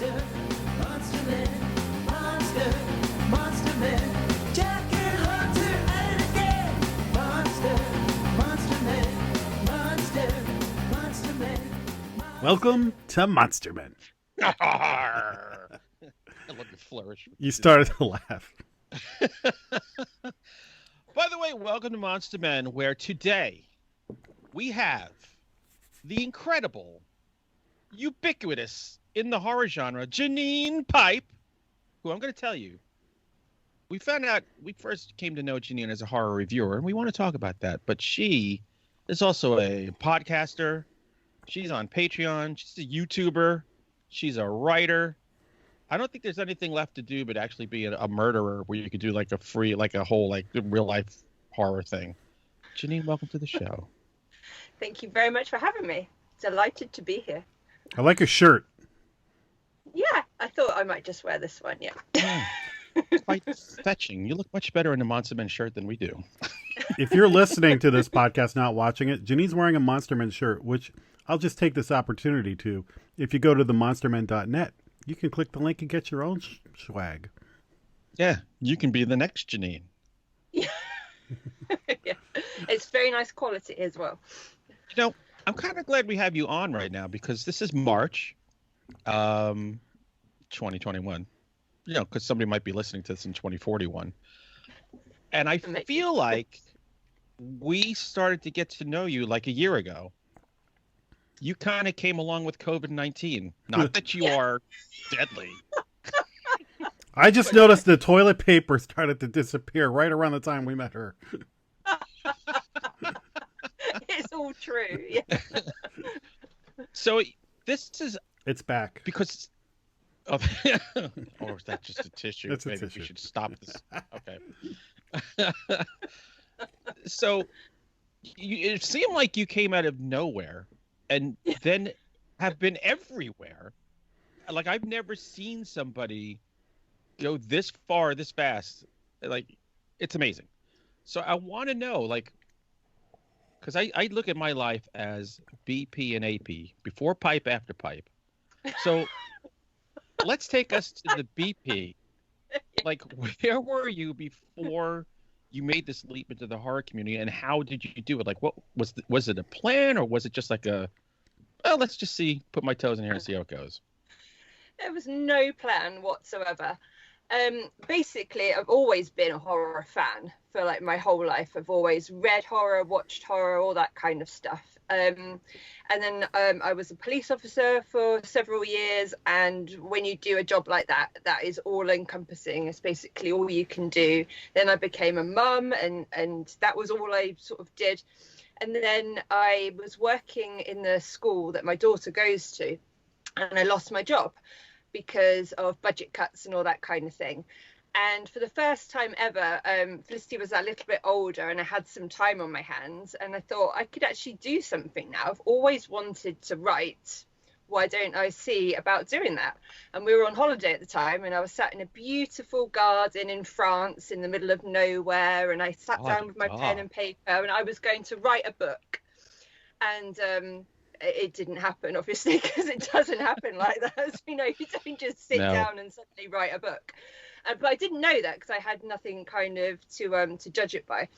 Monster, Monster Man, Monster, Monster Man, Jack and Hunter and again. Monster, Monster Man, Monster, Monster Man. Welcome to Monster Men. I love the flourish. You started to laugh. By the way, welcome to Monster Men, where today we have the incredible, ubiquitous in the horror genre, Janine Pipe, who I'm going to tell you, we found out, we first came to know Janine as a horror reviewer, and we want to talk about that, but she is also a podcaster. She's on Patreon. She's a YouTuber. She's a writer. I don't think there's anything left to do but actually be a murderer where you could do like a free, like a whole, like real life horror thing. Janine, welcome to the show. Thank you very much for having me. Delighted to be here. I like your shirt. Yeah, I thought I might just wear this one, yeah. Quite fetching. You look much better in a Monster Men shirt than we do. If you're listening to this podcast, not watching it, Janine's wearing a Monster Men shirt, which I'll just take this opportunity to. If you go to themonstermen.net, you can click the link and get your own swag. Yeah, you can be the next Janine. Yeah. Yeah. It's very nice quality as well. You know, I'm kind of glad we have you on right now because this is March 2021. You know, because somebody might be listening to this in 2041. And I feel like we started to get to know you like a year ago. You kind of came along with COVID-19. Not that you are deadly. I just noticed the toilet paper started to disappear right around the time we met her. It's all true. Yeah. So this is... It's back. Because... Or is that just a tissue? It's a Maybe tissue. we should stop this. Okay. So it seemed like you came out of nowhere and then have been everywhere. Like, I've never seen somebody go this far, this fast. Like, it's amazing. So I want to know, like, because I look at my life as BP and AP, before pipe, after pipe. So let's take us to the BP. Like, where were you before you made this leap into the horror community, and how did you do it? Like, what was it a plan, or was it just like let's just put my toes in here and see how it goes? There was no plan whatsoever. Basically, I've always been a horror fan for like my whole life. I've always read horror, watched horror, all that kind of stuff. And then I was a police officer for several years. And when you do a job like that, that is all encompassing. It's basically all you can do. Then I became a mum, and that was all I sort of did. And then I was working in the school that my daughter goes to, and I lost my job because of budget cuts and all that kind of thing. And for the first time ever, Felicity was a little bit older and I had some time on my hands, and I thought I could actually do something now. I've always wanted to write. Why don't I see about doing that? And we were on holiday at the time, and I was sat in a beautiful garden in France in the middle of nowhere, and I sat down with my pen and paper, and I was going to write a book. And it didn't happen, obviously, because it doesn't happen like that. You know, you don't just sit down and suddenly write a book. But I didn't know that because I had nothing kind of to judge it by.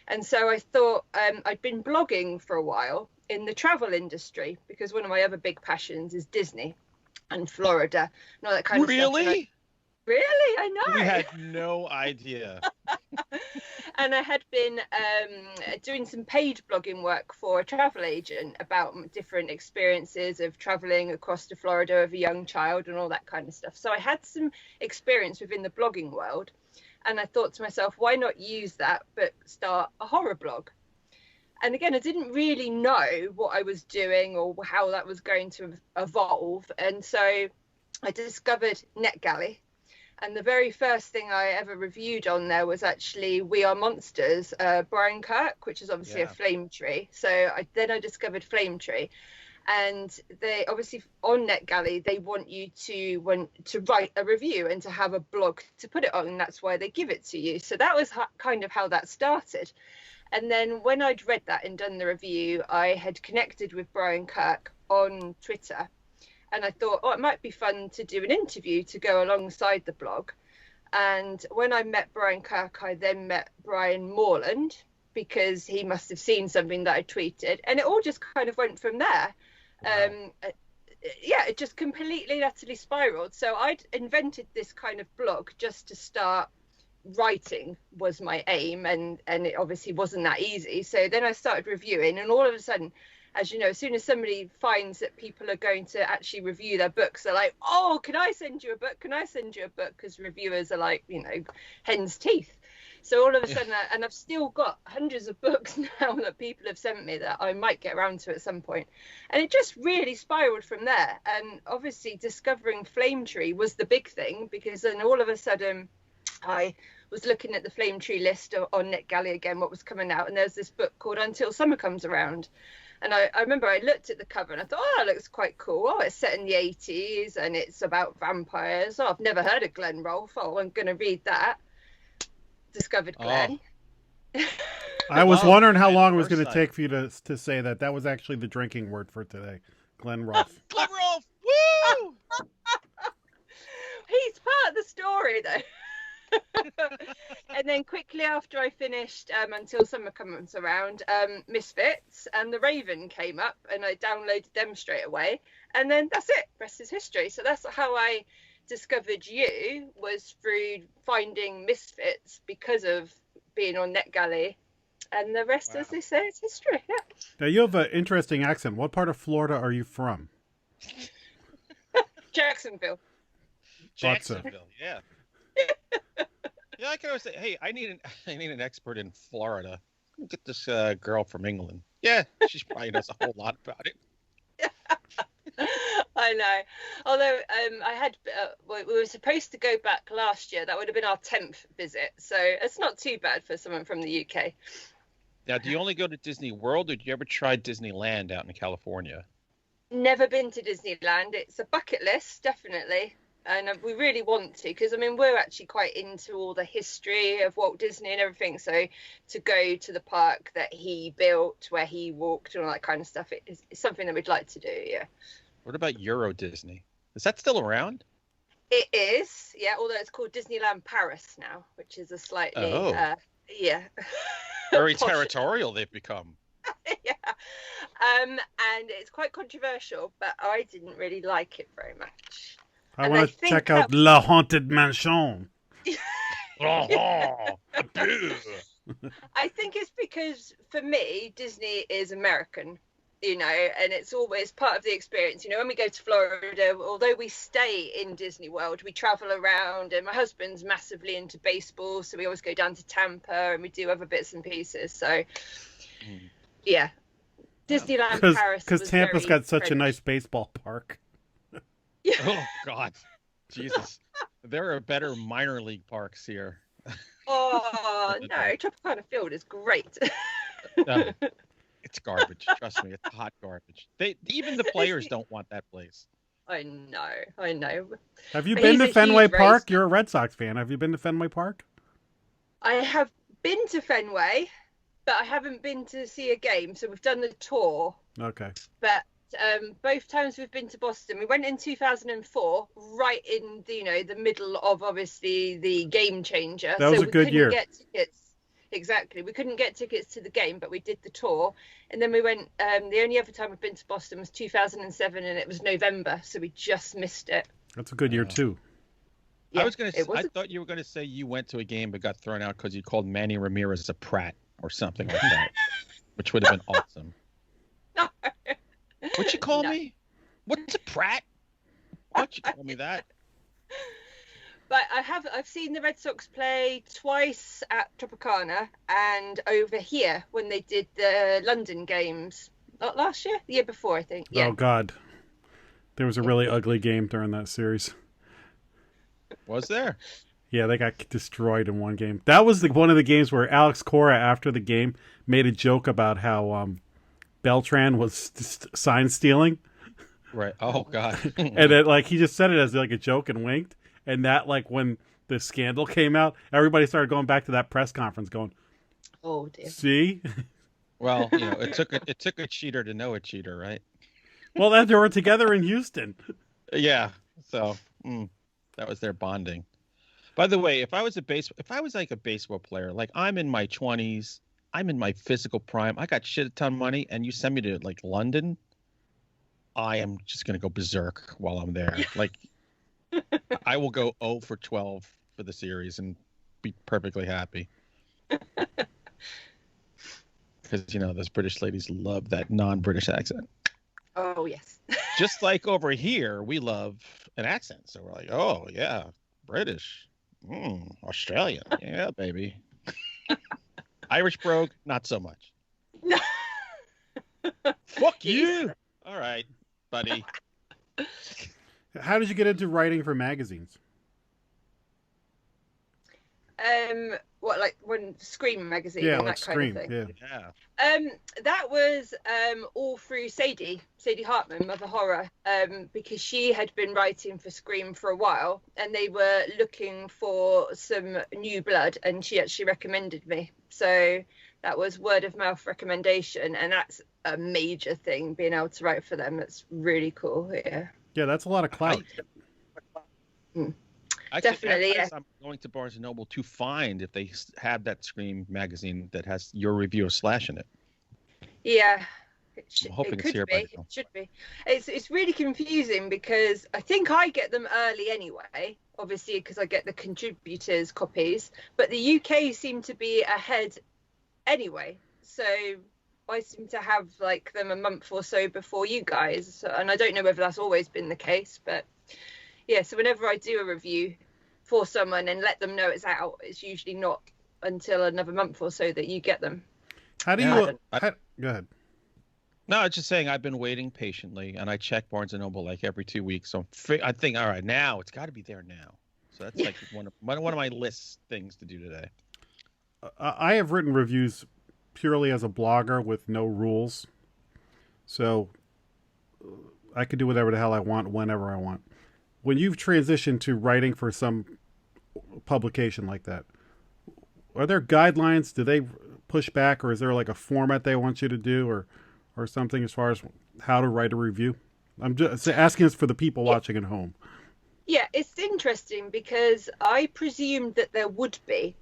And so I thought I'd been blogging for a while in the travel industry, because one of my other big passions is Disney and Florida and all that kind of stuff. Really? Really? I know. We had no idea. And I had been doing some paid blogging work for a travel agent about different experiences of traveling across to Florida with a young child and all that kind of stuff. So I had some experience within the blogging world. And I thought to myself, why not use that, but start a horror blog? And again, I didn't really know what I was doing or how that was going to evolve. And so I discovered NetGalley. And the very first thing I ever reviewed on there was actually We Are Monsters, Brian Kirk, which is obviously a flame tree. So I discovered Flame Tree. And they obviously on NetGalley, they want you to write a review and to have a blog to put it on. And that's why they give it to you. So that was kind of how that started. And then when I'd read that and done the review, I had connected with Brian Kirk on Twitter. And I thought, oh, it might be fun to do an interview to go alongside the blog. And when I met Brian Kirk, I then met Brian Morland, because he must have seen something that I tweeted, and it all just kind of went from there. Wow. Yeah, it just completely, utterly spiraled. So I'd invented this kind of blog just to start writing, was my aim, and it obviously wasn't that easy. So then I started reviewing, and all of a sudden, as you know, as soon as somebody finds that people are going to actually review their books, they're like, oh, can I send you a book? Can I send you a book? Because reviewers are like, you know, hen's teeth. So all of a sudden, and I've still got hundreds of books now that people have sent me that I might get around to at some point. And it just really spiraled from there. And obviously discovering Flame Tree was the big thing, because then all of a sudden I was looking at the Flame Tree list on NetGalley again, what was coming out. And there's this book called Until Summer Comes Around. And I remember I looked at the cover and I thought, oh, that looks quite cool. Oh, it's set in the 80s and it's about vampires. Oh, I've never heard of Glenn Rolfe. Oh, I'm going to read that. Discovered Glenn. Oh. I was wondering how long it was going to take for you to say that. That was actually the drinking word for today. Glenn Rolfe. Glenn Rolfe! Woo! He's part of the story, though. And then quickly after I finished Until Summer Comes Around, Misfits and The Raven came up, and I downloaded them straight away. And then that's it. Rest is history. So that's how I discovered you, was through finding Misfits because of being on NetGalley, and the rest, as they say, is history. Yeah. Now you have an interesting accent. What part of Florida are you from? Jacksonville. Jacksonville, yeah. Yeah, I can always say, hey, I need an expert in Florida. Get this girl from England. Yeah, she probably knows a whole lot about it. I know. Although I had, we were supposed to go back last year. That would have been our 10th visit. So it's not too bad for someone from the UK. Now, do you only go to Disney World, or do you ever try Disneyland out in California? Never been to Disneyland. It's a bucket list, definitely. And we really want to, because I mean, we're actually quite into all the history of Walt Disney and everything. So to go to the park that he built, where he walked, and all that kind of stuff, it's something that we'd like to do. Yeah. What about Euro Disney? Is that still around? It is, yeah. Although it's called Disneyland Paris now, which is a slightly, yeah, very territorial they've become. Yeah. And it's quite controversial, but I didn't really like it very much. I want to check out La Haunted Mansion. I think it's because, for me, Disney is American, you know, and it's always part of the experience. You know, when we go to Florida, although we stay in Disney World, we travel around, and my husband's massively into baseball, so we always go down to Tampa, and we do other bits and pieces. So, yeah, Disneyland Paris. Because Tampa's got such a nice baseball park. Oh, God. Jesus. There are better minor league parks here. Oh, no. Tropicana Field is great. It's garbage. Trust me. It's hot garbage. Even the players don't want that place. I know. Have you been to Fenway Park? You're a Red Sox fan. Have you been to Fenway Park? I have been to Fenway, but I haven't been to see a game. So we've done the tour. Okay. But both times we've been to Boston, we went in 2004, right in the middle of obviously the game changer. That was a good year. Get tickets. Exactly, we couldn't get tickets to the game, but we did the tour, and then we went. The only other time we've been to Boston was 2007, and it was November, so we just missed it. That's a good year too. Yeah, I thought you were going to say you went to a game but got thrown out because you called Manny Ramirez a prat or something like that, which would have been awesome. No. What'd you call me? What's a prat? Why'd you call me that? But I've seen the Red Sox play twice at Tropicana and over here when they did the London games. Not last year, the year before, I think. Yeah. Oh God, there was a really ugly game during that series. Was there? Yeah, they got destroyed in one game. That was one of the games where Alex Cora, after the game, made a joke about how Beltran was sign stealing. Right. Oh God. And it, he just said it as a joke and winked. And that, when the scandal came out, everybody started going back to that press conference, going, "Oh dear." See? Well, it took a cheater to know a cheater, right? Well, then they were together in Houston. Yeah. So that was their bonding. By the way, if I was like a baseball player, like I'm in my 20s, I'm in my physical prime, I got shit a ton of money, and you send me to like London, I am just gonna go berserk while I'm there. Like I will go 0 for 12 for the series and be perfectly happy. Because those British ladies love that non-British accent. Oh yes. Just like over here, we love an accent. So we're like, oh yeah, British, Australian, yeah, baby. Irish brogue, not so much. Fuck you. All right, buddy. How did you get into writing for magazines? What, like when Scream magazine Yeah, and like that kind Scream. of thing? Yeah. That was all through Sadie Hartman, Mother Horror, because she had been writing for Scream for a while, and they were looking for some new blood, and she actually recommended me. So that was word of mouth recommendation, and that's a major thing, being able to write for them. That's really cool. Yeah. Yeah, that's a lot of clout. Definitely, yeah. I'm going to Barnes & Noble to find if they have that Scream magazine that has your review of Slash in it. Yeah, I'm hoping it it's could here be. by It now. should be. It's really confusing because I think I get them early anyway, obviously because I get the contributors' copies, but the UK seem to be ahead anyway. So I seem to have like them a month or so before you guys, and I don't know whether that's always been the case, but yeah. So whenever I do a review for someone and let them know it's out, it's usually not until another month or so that you get them. How do you? Go ahead. No, I'm just saying I've been waiting patiently, and I check Barnes & Noble like every 2 weeks. So I think, all right, now it's got to be there now. So that's like one of my list things to do today. I have written reviews purely as a blogger with no rules, so I could do whatever the hell I want whenever I want. When you've transitioned to writing for some publication like that, are there guidelines? Do they push back, or is there like a format they want you to do, or something as far as how to write a review? I'm just asking this for the people watching at home. Yeah, it's interesting because I presumed that there would be.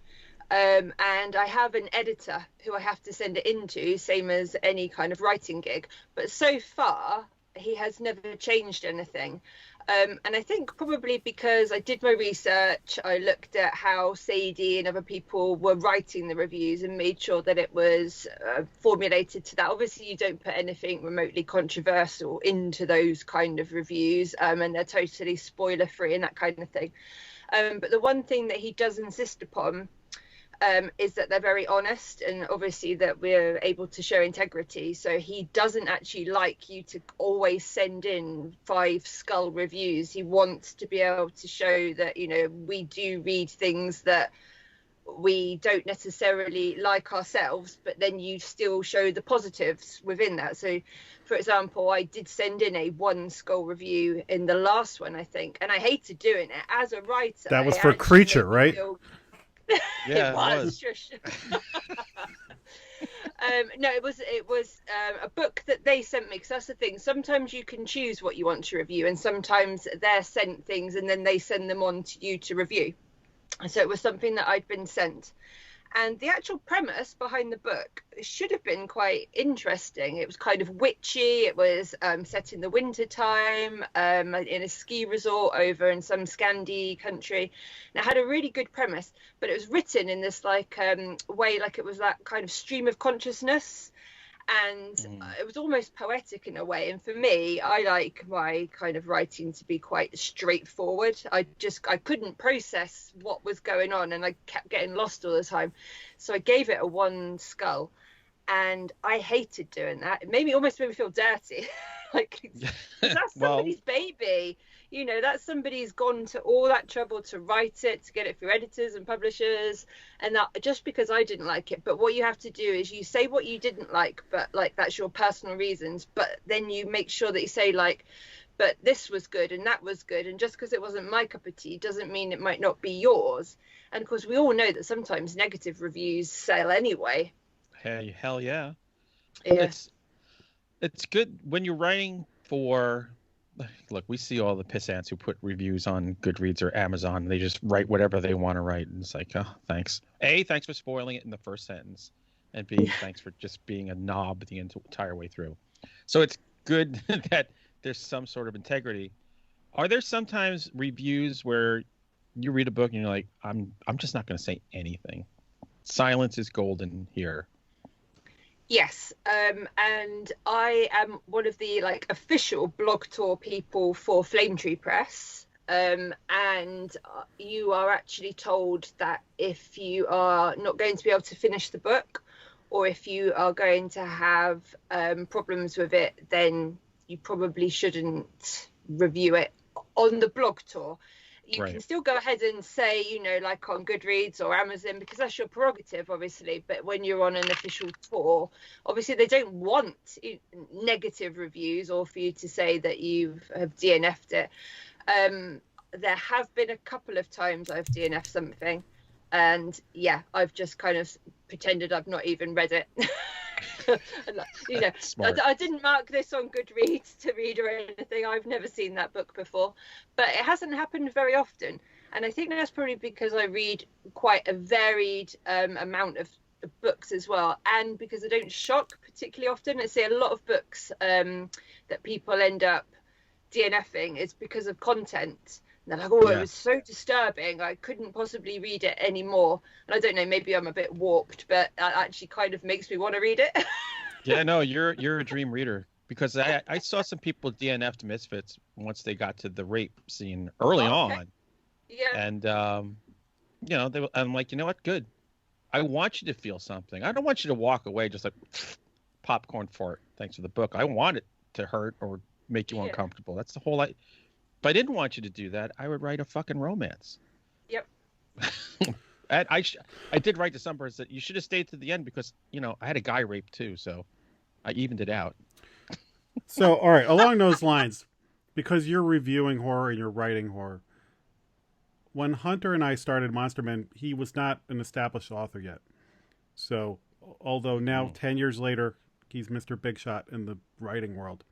And I have an editor who I have to send it into, same as any kind of writing gig. But so far, he has never changed anything. And I think probably because I did my research, I looked at how Sadie and other people were writing the reviews and made sure that it was formulated to that. Obviously, you don't put anything remotely controversial into those kind of reviews, and they're totally spoiler free and that kind of thing. But the one thing that he does insist upon is that they're very honest, and obviously that we're able to show integrity. So he doesn't actually like you to always send in 5 skull reviews. He wants to be able to show that, we do read things that we don't necessarily like ourselves, but then you still show the positives within that. So for example, I did send in a 1 skull review in the last one, I think, and I hated doing it as a writer. That was for Creature, right? Yeah, it was. Shush. No, it was a book that they sent me, because that's the thing. Sometimes you can choose what you want to review, and sometimes they're sent things and then they send them on to you to review. So it was something that I'd been sent. And the actual premise behind the book should have been quite interesting. It was kind of witchy. It was set in the winter time in a ski resort over in some Scandi country. And it had a really good premise, but it was written in this way, like it was that kind of stream of consciousness. And it was almost poetic in a way. And for me, I like my kind of writing to be quite straightforward. I couldn't process what was going on, and I kept getting lost all the time. So I gave it a 1 skull, and I hated doing that. It almost made me feel dirty. That's somebody's baby. That's somebody's gone to all that trouble to write it, to get it through editors and publishers, and that just because I didn't like it. But what you have to do is you say what you didn't like, but that's your personal reasons, but then you make sure that you say but this was good and that was good, and just because it wasn't my cup of tea doesn't mean it might not be yours. And of course we all know that sometimes negative reviews sell anyway. Hey, hell yeah. Yeah. It's good when you're writing for look, we see all the pissants who put reviews on Goodreads or Amazon. They just write whatever they want to write, and it's like, oh, thanks. A, thanks for spoiling it in the first sentence, and B, thanks for just being a knob the entire way through. So it's good that there's some sort of integrity. Are there sometimes reviews where you read a book and you're like, I'm just not going to say anything. Silence is golden here. Yes, and I am one of the official blog tour people for Kandisha Press, and you are actually told that if you are not going to be able to finish the book, or if you are going to have problems with it, then you probably shouldn't review it on the blog tour. You Right. can still go ahead and say, on Goodreads or Amazon, because that's your prerogative, obviously. But when you're on an official tour, obviously they don't want negative reviews or for you to say that you have DNF'd it. There have been a couple of times I've DNF'd something, and yeah, I've just kind of pretended I've not even read it. Smart. I didn't mark this on Goodreads to read or anything. I've never seen that book before, but it hasn't happened very often, and I think that's probably because I read quite a varied amount of books as well, and because I don't shock particularly often. I see a lot of books that people end up DNFing is because of content. And they're like, oh, Yeah. It was so disturbing, I couldn't possibly read it anymore. And I don't know, maybe I'm a bit warped, but that actually kind of makes me want to read it. Yeah, no, you're a dream reader, because I saw some people DNF'd Misfits once they got to the rape scene early Oh, okay. on, Yeah. and I'm like, you know what, good. I want you to feel something. I don't want you to walk away just like popcorn fart. Thanks for the book. I want it to hurt or make you Yeah. uncomfortable. That's the whole. If I didn't want you to do that, I would write a fucking romance. Yep. And I did write to some person that you should have stayed to the end, because I had a guy raped too, so I evened it out. So, all right, along those lines, because you're reviewing horror and you're writing horror, when Hunter and I started Monster Men, he was not an established author yet. So, although now, 10 years later, he's Mr. Big Shot in the writing world,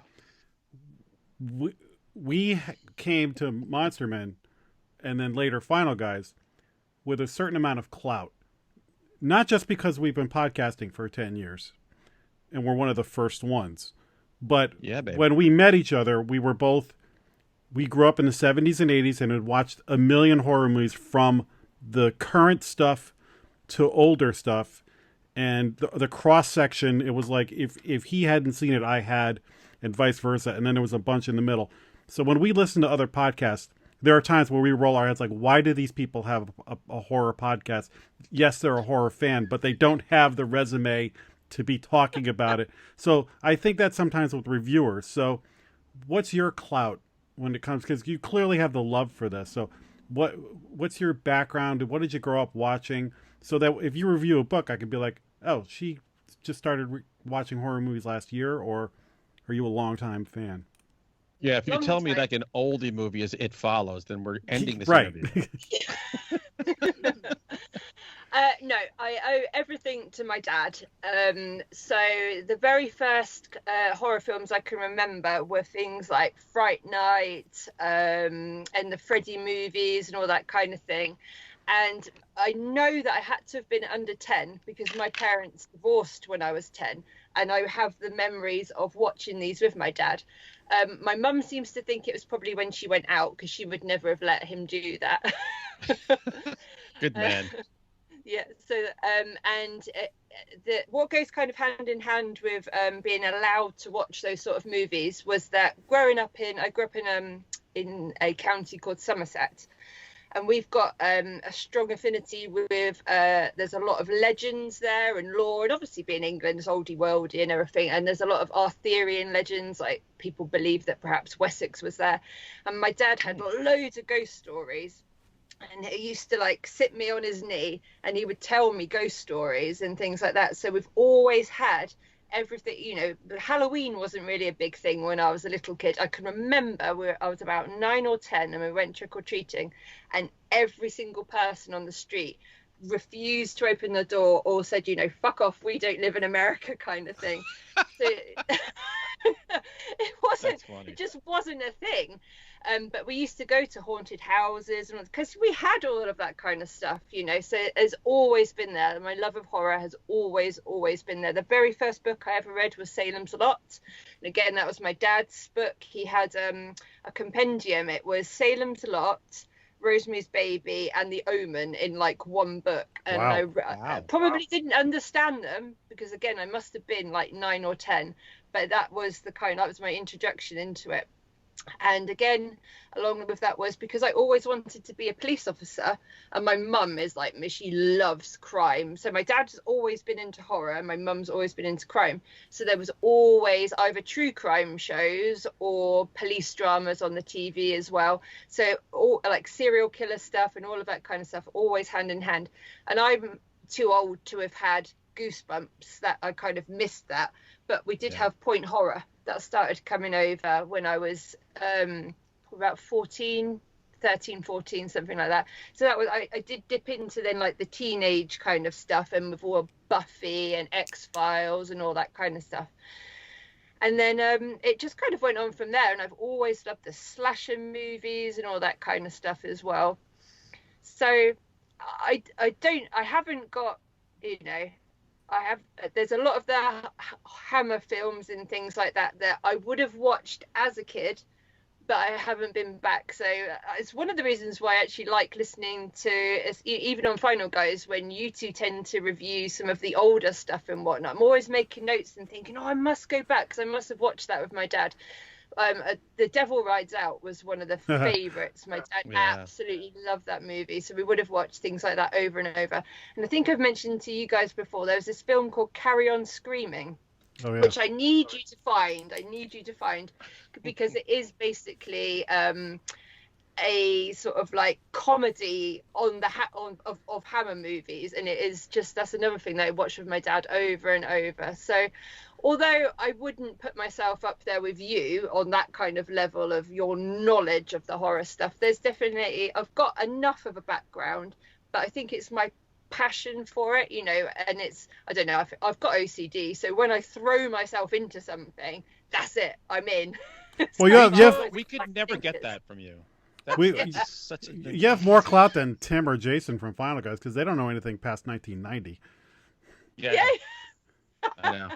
we came to Monster Men and then later Final Guys with a certain amount of clout. Not just because we've been podcasting for 10 years and we're one of the first ones, but Yeah, baby. when we met each other, we grew up in the 70s and 80s and had watched a million horror movies, from the current stuff to older stuff. And the cross section, it was like if he hadn't seen it, I had, and vice versa. And then there was a bunch in the middle. So when we listen to other podcasts, there are times where we roll our heads like, why do these people have a horror podcast? Yes, they're a horror fan, but they don't have the resume to be talking about it. So I think that sometimes with reviewers. So what's your clout when it comes, because you clearly have the love for this. So what's your background? What did you grow up watching? So that if you review a book, I could be like, oh, she just started watching horror movies last year, or are you a longtime fan? Yeah, if you Long tell me time. like an oldie movie is It Follows, then we're ending this Right. interview. No, I owe everything to my dad. So the very first horror films I can remember were things like Fright Night, and the Freddy movies and all that kind of thing. And I know that I had to have been under 10 because my parents divorced when I was 10. And I have the memories of watching these with my dad. My mum seems to think it was probably when she went out, because she would never have let him do that. Good man. Yeah. So, what goes kind of hand in hand with being allowed to watch those sort of movies was that I grew up in a county called Somerset, and we've got a strong affinity with. There's a lot of legends there and lore, and obviously being England, it's oldie worldy and everything. And there's a lot of Arthurian legends, like people believe that perhaps Wessex was there. And my dad had loads of ghost stories. And he used to sit me on his knee and he would tell me ghost stories and things like that. So we've always had everything, Halloween wasn't really a big thing when I was a little kid. I can remember I was about 9 or 10 and we went trick-or-treating, and every single person on the street refused to open the door or said, fuck off, we don't live in America, kind of thing. So it wasn't That's funny. funny. It just wasn't a thing. But we used to go to haunted houses because we had all of that kind of stuff, you know. So it's always been there. My love of horror has always been there. The very first book I ever read was Salem's Lot. And again, that was my dad's book. He had a compendium. It was Salem's Lot, Rosemary's Baby, and The Omen in like one book. And I probably didn't understand them because, again, I must have been like 9 or 10. But that was my introduction into it. And again, along with that was because I always wanted to be a police officer, and my mum is like me, she loves crime. So my dad's always been into horror and my mum's always been into crime. So there was always either true crime shows or police dramas on the TV as well. So all like serial killer stuff and all of that kind of stuff, always hand in hand. And I'm too old to have had Goosebumps, that I kind of missed that. But we did have Point Horror that started coming over when I was about 13, 14, something like that. So that was I did dip into then like the teenage kind of stuff, and with all Buffy and X-Files and all that kind of stuff. And then it just kind of went on from there, and I've always loved the slasher movies and all that kind of stuff as well. So I haven't got, you know, there's a lot of the Hammer films and things like that I would have watched as a kid, but I haven't been back. So it's one of the reasons why I actually like listening to, even on Final Guys, when you two tend to review some of the older stuff and whatnot. I'm always making notes and thinking, I must go back because I must have watched that with my dad. The Devil Rides Out was one of the favorites. My dad absolutely loved that movie, so we would have watched things like that over and over. And I think I've mentioned to you guys before, there was this film called Carry On Screaming, which I need you to find because it is basically a sort of like comedy on of Hammer movies, and it is just, that's another thing that I watched with my dad over and over. So although I wouldn't put myself up there with you on that kind of level of your knowledge of the horror stuff, there's definitely, I've got enough of a background, but I think it's my passion for it, you know, and it's, I don't know, I've got OCD, so when I throw myself into something, that's it, I'm in. Well, we could never get that from you. You have more clout than Tim or Jason from Final Guys because they don't know anything past 1990. Yeah. I know.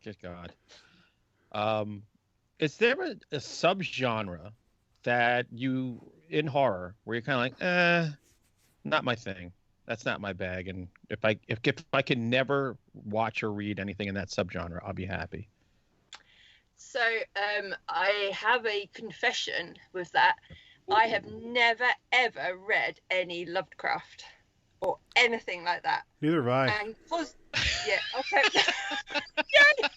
Good God. Is there a subgenre that you, in horror, where you're kind of like, not my thing. That's not my bag. And if I can never watch or read anything in that subgenre, I'll be happy. So I have a confession with that. I have never ever read any Lovecraft or anything like that. Neither have I. And okay. Yeah.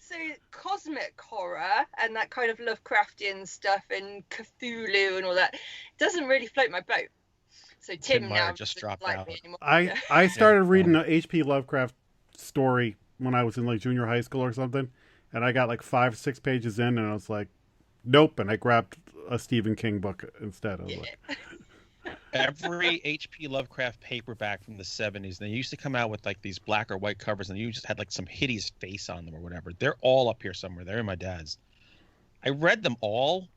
So cosmic horror and that kind of Lovecraftian stuff and Cthulhu and all that doesn't really float my boat. So Tim now just dropped like out. Me anymore. I started reading an H.P. Lovecraft story when I was in like junior high school or something, and I got like 5-6 pages in, and I was like, nope, and I grabbed a Stephen King book instead. I was like, every H.P. Lovecraft paperback from the 70s, they used to come out with like these black or white covers, and you just had like some hideous face on them or whatever. They're all up here somewhere. They're in my dad's. I read them all.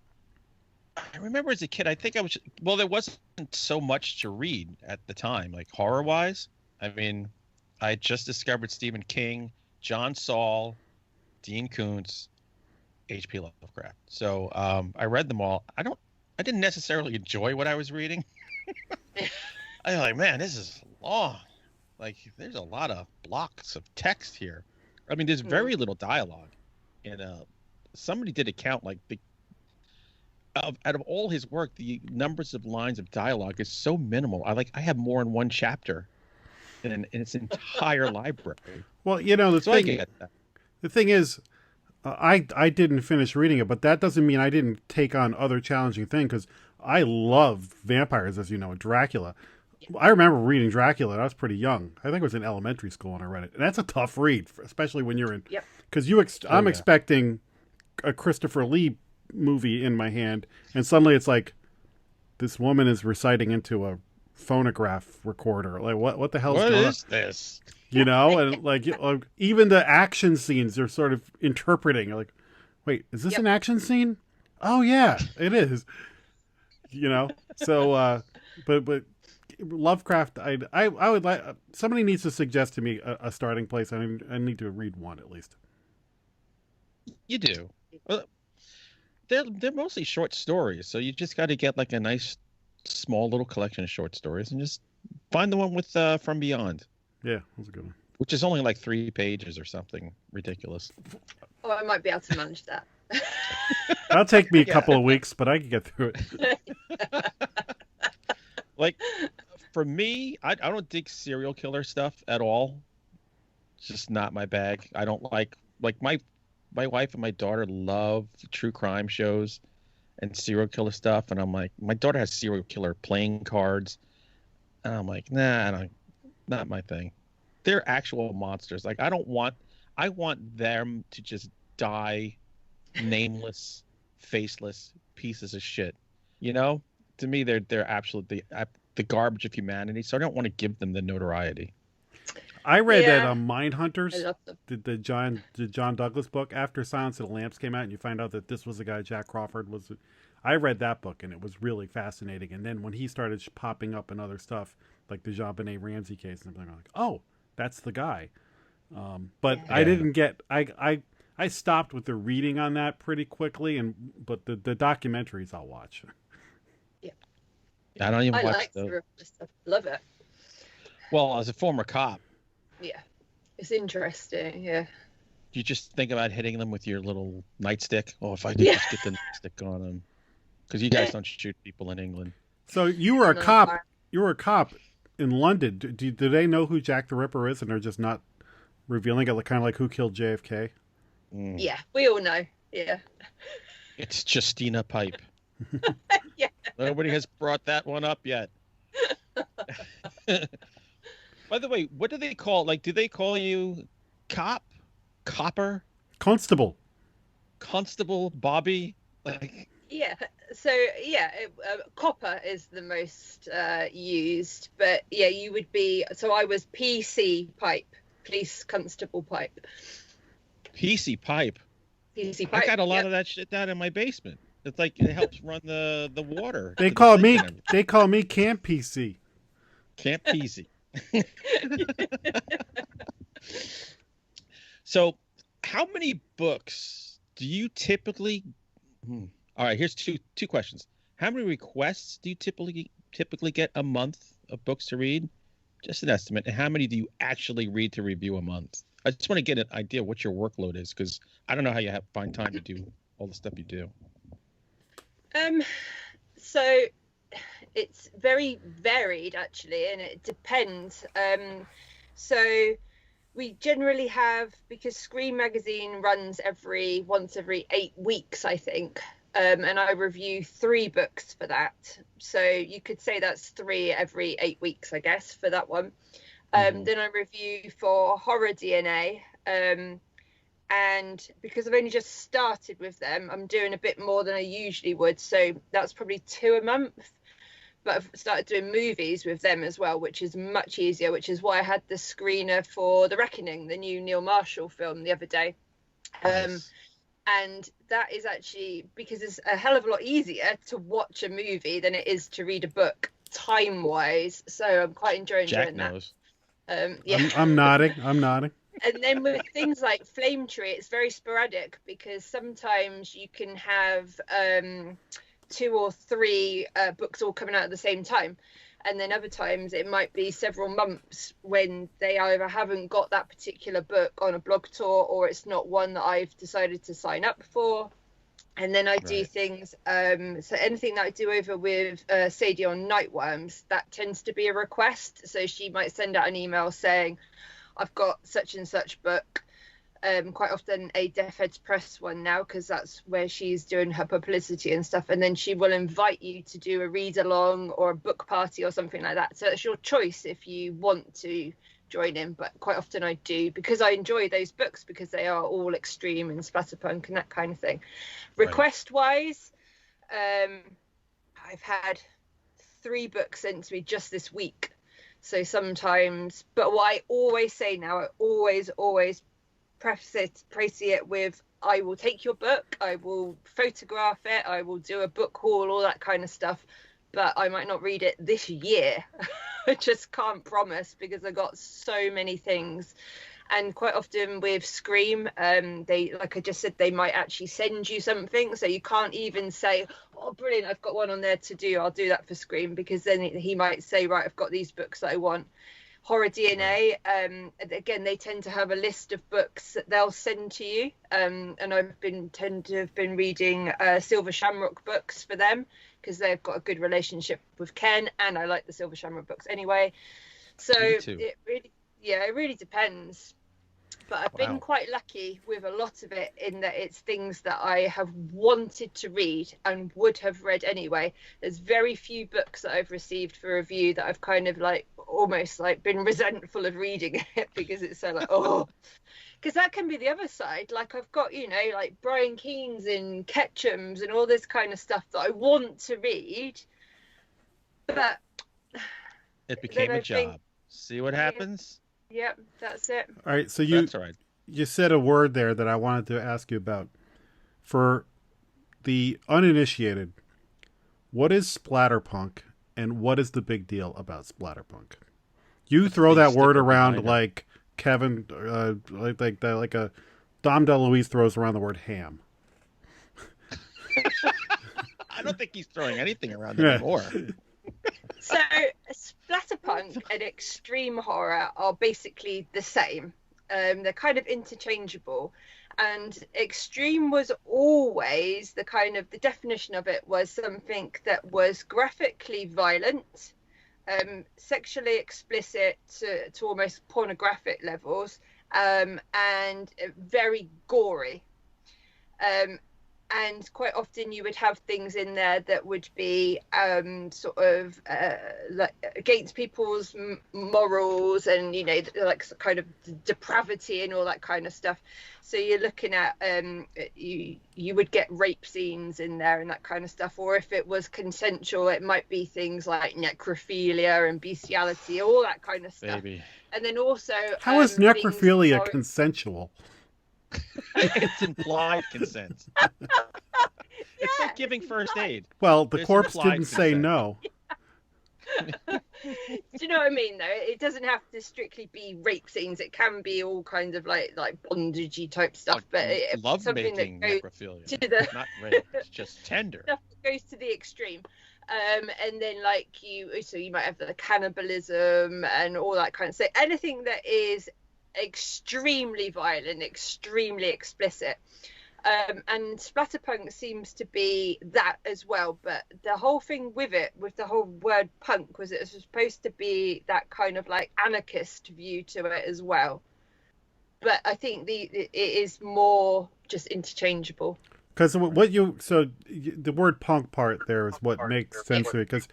I remember as a kid, I think there wasn't so much to read at the time, like horror-wise. I mean, I had just discovered Stephen King, John Saul, Dean Koontz, H.P. Lovecraft. So I read them all. I didn't necessarily enjoy what I was reading. I was like, man, this is long. Like, there's a lot of blocks of text here. I mean, there's very little dialogue. And somebody did a count, like, out of all his work, the numbers of lines of dialogue is so minimal. I have more in one chapter in its entire library. Well, you know, I get that. The thing is, I didn't finish reading it, but that doesn't mean I didn't take on other challenging things, because I love vampires, as you know, Dracula. I remember reading Dracula, and I was pretty young. I think it was in elementary school when I read it. And that's a tough read, especially when you're in... Yep. Because I'm expecting a Christopher Lee movie in my hand, and suddenly it's like, this woman is reciting into a phonograph recorder. Like, what the hell is going on? What is this? You know, and like even the action scenes, they're sort of interpreting like, wait, is this Yep. an action scene? Oh yeah, it is. So but Lovecraft, I would like somebody needs to suggest to me a starting place. I need to read one at least. You do. Well, they're mostly short stories, so you just got to get like a nice small little collection of short stories and just find the one with From Beyond, Yeah, that's a good one. which is only like 3 pages or something ridiculous. Oh, I might be able to manage that. That'll take me a couple of weeks, but I can get through it. Like for me, I don't dig serial killer stuff at all. It's just not my bag. I don't like my wife and my daughter love true crime shows and serial killer stuff, and I'm like, my daughter has serial killer playing cards, and I'm like, nah, not my thing. They're actual monsters. Like I want them to just die nameless, faceless pieces of shit. To me, they're absolutely the garbage of humanity. So I don't want to give them the notoriety. I read Yeah. that I Mind Hunters, love them. the John Douglas book, after Silence of the Lambs came out, and you find out that this was the guy Jack Crawford was. I read that book, and it was really fascinating. And then when he started popping up in other stuff, like the Jean-Benet Ramsey case, and I'm like, oh, that's the guy. But I didn't get. I stopped with the reading on that pretty quickly, but the documentaries I'll watch. I don't even I watch like those. serial killer stuff. Love it. Well, as a former cop, Yeah. It's interesting. Yeah. you just think about hitting them with your little nightstick. Oh, if I could Yeah. just get the nightstick on them, because you guys don't shoot people in England. So you were a No, cop. I- You were a cop in London. Do they know who Jack the Ripper is, and they're just not revealing it? Kind of like who killed JFK. Mm. Yeah. We all know. Yeah. It's Justina Pipe. Yeah. Nobody has brought that one up yet. By the way, what do they call? Like, do they call you cop, copper, Constable. constable, Bobby? Like, Yeah. So yeah, copper is the most used, but yeah, you would be. So I was PC Pipe, Police Constable Pipe. PC Pipe. PC Pipe. I got a lot yep. of that shit down in my basement. It's like it helps run the water. They to the call sink me. and everything. They call me Camp PC. Camp PC. So, how many books do you typically? All right, here's two questions. How many requests do you typically get a month of books to read? Just an estimate. And how many do you actually read to review a month? I just want to get an idea what your workload is, because I don't know how you find time to do all the stuff you do. So it's very varied actually, and it depends. So we generally have, because Screen Magazine runs once every 8 weeks, I think. And I review 3 books for that. So you could say that's 3 every 8 weeks, I guess, for that one. Then I review for Horror DNA. And because I've only just started with them, I'm doing a bit more than I usually would. So that's probably 2 a month. But I've started doing movies with them as well, which is much easier, which is why I had the screener for The Reckoning, the new Neil Marshall film, the other day. Nice. And that is actually because it's a hell of a lot easier to watch a movie than it is to read a book time-wise. So I'm quite enjoying Jack doing knows. that. Yeah. I'm nodding. I'm nodding. And then with things like Flame Tree, it's very sporadic because sometimes you can have 2 or 3 books all coming out at the same time. And then other times it might be several months when they either haven't got that particular book on a blog tour or it's not one that I've decided to sign up for. And then I do Right. things, so anything that I do over with Sadie on Nightworms, that tends to be a request. So she might send out an email saying, I've got such and such book, quite often a Deaf Heads Press one now, because that's where she's doing her publicity and stuff. And then she will invite you to do a read along or a book party or something like that. So it's your choice if you want to join in, but quite often I do because I enjoy those books because they are all extreme and splatterpunk and that kind of thing. Right. Request wise, I've had 3 books sent to me just this week. So sometimes, but what I always say now, I always preface it with I will take your book, I will photograph it, I will do a book haul, all that kind of stuff, but I might not read it this year. I just can't promise, because I got so many things. And quite often with Scream, they, like I just said, they might actually send you something, so you can't even say, oh brilliant, I've got one on there to do, I'll do that for Scream, because then he might say, right, I've got these books that I want. Horror DNA, again, they tend to have a list of books that they'll send to you, and I've tend to have been reading Silver Shamrock books for them, because they've got a good relationship with Ken, and I like the Silver Shamrock books anyway. So it really depends. But I've been quite lucky with a lot of it, in that it's things that I have wanted to read and would have read anyway. There's very few books that I've received for review that I've kind of like almost like been resentful of reading it, because it's so like, oh, because that can be the other side. Like I've got, you know, like Brian Keene's and Ketchum's and all this kind of stuff that I want to read, but it became a job. See what happens? Yep, that's it. All right, so That's all right. you said a word there that I wanted to ask you about. For the uninitiated, what is splatterpunk, and what is the big deal about splatterpunk? You throw that word around like Kevin, like a Dom DeLuise throws around the word ham. I don't think he's throwing anything around anymore. So splatterpunk and extreme horror are basically the same. They're kind of interchangeable, and extreme was always the kind of, the definition of it was something that was graphically violent, sexually explicit to almost pornographic levels, and very gory. And quite often you would have things in there that would be sort of like against people's morals, and, you know, like kind of depravity and all that kind of stuff. So you're looking at you would get rape scenes in there and that kind of stuff, or if it was consensual, it might be things like necrophilia and bestiality, all that kind of stuff. Baby. And then also, how is necrophilia consensual? It's implied consent. It's like giving first aid. Well, the corpse didn't say no. Do you know what I mean, though? It doesn't have to strictly be rape scenes. It can be all kinds of like bondagey type stuff. But love something making that goes necrophilia. to the Not rape. It's just tender. Stuff that goes to the extreme. And then like you might have the cannibalism and all that kind of stuff. Anything that is extremely violent, extremely explicit, and splatterpunk seems to be that as well. But the whole thing with it, with the whole word punk, was it was supposed to be that kind of like anarchist view to it as well. But I think it is more just interchangeable. Because the word punk part there is what makes sense to it. Because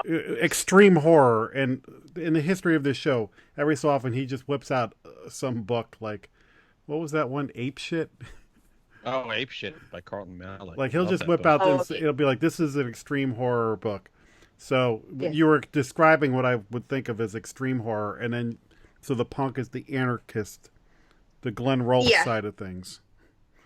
extreme horror, and in the history of this show, every so often he just whips out some book like, what was that one, Ape Shit? Oh, Ape Shit by Carlton Malik. Like he'll just whip out this, it'll be like, this is an extreme horror book. So you were describing what I would think of as extreme horror, and then so the punk is the anarchist, the Glenn Rolfe side of things.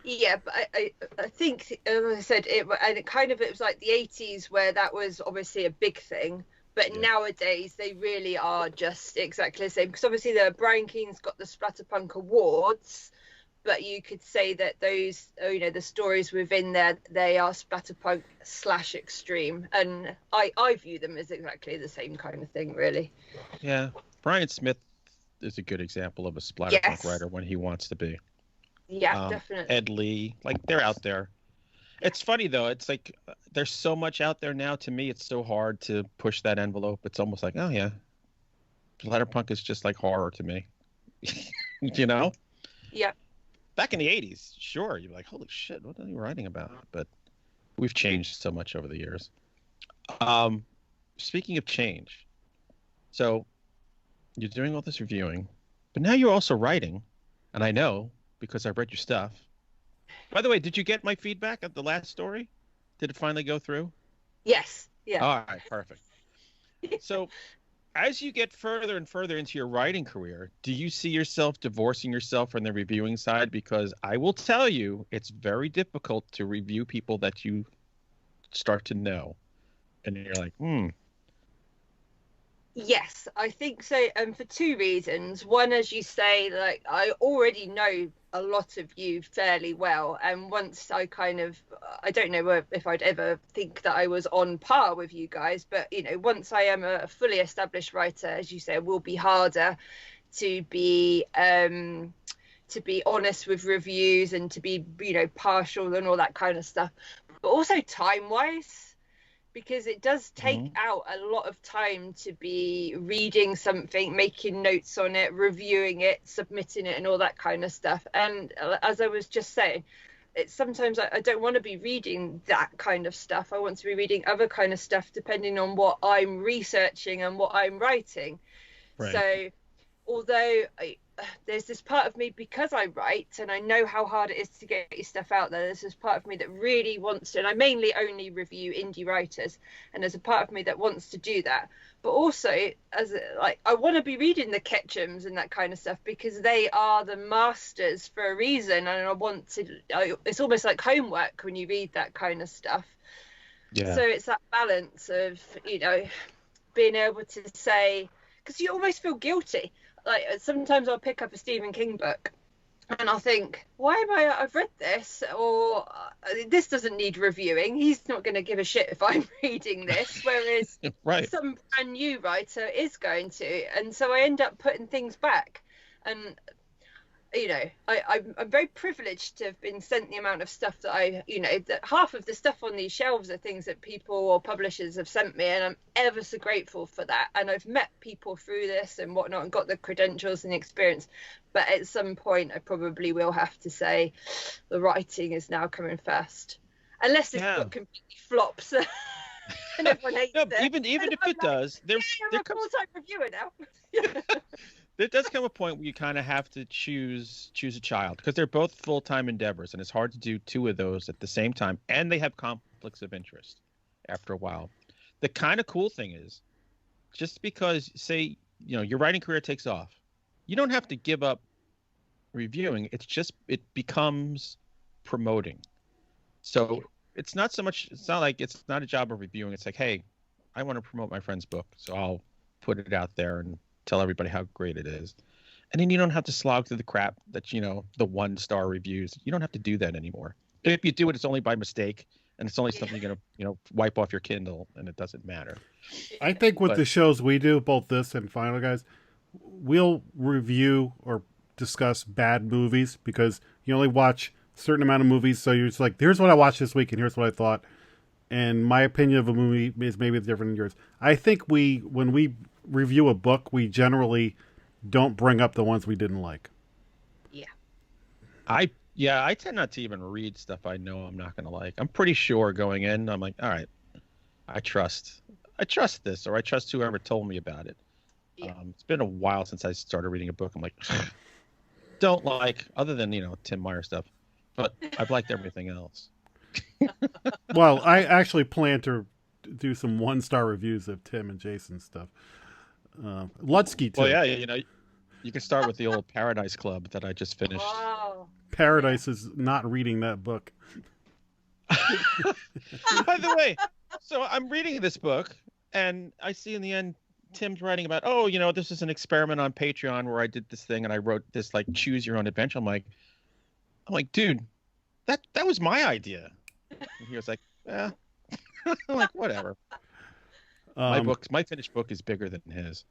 Yeah, but I think, as I said, it was like the 80s where that was obviously a big thing. But nowadays they really are just exactly the same. Because obviously Brian Keene's got the Splatterpunk Awards, but you could say that those, you know, the stories within there, they are Splatterpunk / extreme. And I view them as exactly the same kind of thing, really. Yeah. Brian Smith is a good example of a Splatterpunk writer when he wants to be. Yeah, definitely. Ed Lee, like they're out there. It's funny though. It's like there's so much out there now. To me, it's so hard to push that envelope. It's almost like, oh yeah, splatterpunk is just like horror to me. You know? Yeah. Back in the 80s, sure, you're like, holy shit, what are you writing about? But we've changed so much over the years. Speaking of change, so you're doing all this reviewing, but now you're also writing, and I know because I've read your stuff. By the way, did you get my feedback of the last story? Did it finally go through? Yes. Yeah. All right, perfect. So as you get further and further into your writing career, do you see yourself divorcing yourself from the reviewing side? Because I will tell you, it's very difficult to review people that you start to know. And you're like, Yes, I think so. For two reasons. One, as you say, like I already know a lot of you fairly well, and once I don't know if I'd ever think that I was on par with you guys, but once I am a fully established writer, as you say, it will be harder to be honest with reviews and to be partial and all that kind of stuff, but also time wise, because it does take out a lot of time to be reading something, making notes on it, reviewing it, submitting it, and all that kind of stuff. And as I was just saying, it's sometimes I don't want to be reading that kind of stuff. I want to be reading other kind of stuff depending on what I'm researching and what I'm writing. Right. So although there's this part of me, because I write and I know how hard it is to get your stuff out there, there's this part of me that really wants to, and I mainly only review indie writers, and there's a part of me that wants to do that, but also I want to be reading the Ketchums and that kind of stuff because they are the masters for a reason, and I want to it's almost like homework when you read that kind of stuff. yeah. So it's that balance of being able to say, because you almost feel guilty. Like sometimes I'll pick up a Stephen King book and I'll think, I've read this, or this doesn't need reviewing. He's not going to give a shit if I'm reading this. Whereas Right. some brand new writer is going to. And so I end up putting things back. And, I'm very privileged to have been sent the amount of stuff that that half of the stuff on these shelves are things that people or publishers have sent me, and I'm ever so grateful for that. And I've met people through this and whatnot and got the credentials and the experience. But at some point, I probably will have to say the writing is now coming first, unless this book completely flops and everyone hates it. Even if it does, I'm a full-time reviewer now. There does come a point where you kind of have to choose a child, because they're both full-time endeavors, and it's hard to do two of those at the same time, and they have conflicts of interest after a while. The kind of cool thing is, just because, say, your writing career takes off, you don't have to give up reviewing. It becomes promoting. So it's not a job of reviewing. It's like, hey, I want to promote my friend's book, so I'll put it out there and tell everybody how great it is. And then you don't have to slog through the crap that, the 1-star reviews. You don't have to do that anymore. If you do it, it's only by mistake, and it's only something you're going to, wipe off your Kindle, and it doesn't matter. I think with the shows we do, both this and Final Guys, we'll review or discuss bad movies because you only watch a certain amount of movies. So you're just like, here's what I watched this week and here's what I thought. And my opinion of a movie is maybe different than yours. I think when we review a book, we generally don't bring up the ones we didn't like. Yeah. I tend not to even read stuff I know I'm not going to like. I'm pretty sure going in, I'm like, all right, I trust this, or I trust whoever told me about it. Yeah. It's been a while since I started reading a book. I'm like, don't like, other than, Tim Meyer stuff, but I've liked everything else. Well, I actually plan to do some 1-star reviews of Tim and Jason's stuff. Lutsky too. Well, yeah, you can start with the old Paradise Club that I just finished. Wow. Paradise is not reading that book. By the way, so I'm reading this book, and I see in the end Tim's writing about, this is an experiment on Patreon where I did this thing and I wrote this like choose your own adventure. I'm like, dude, that was my idea. And he was like, yeah. I'm like, whatever. My finished book is bigger than his.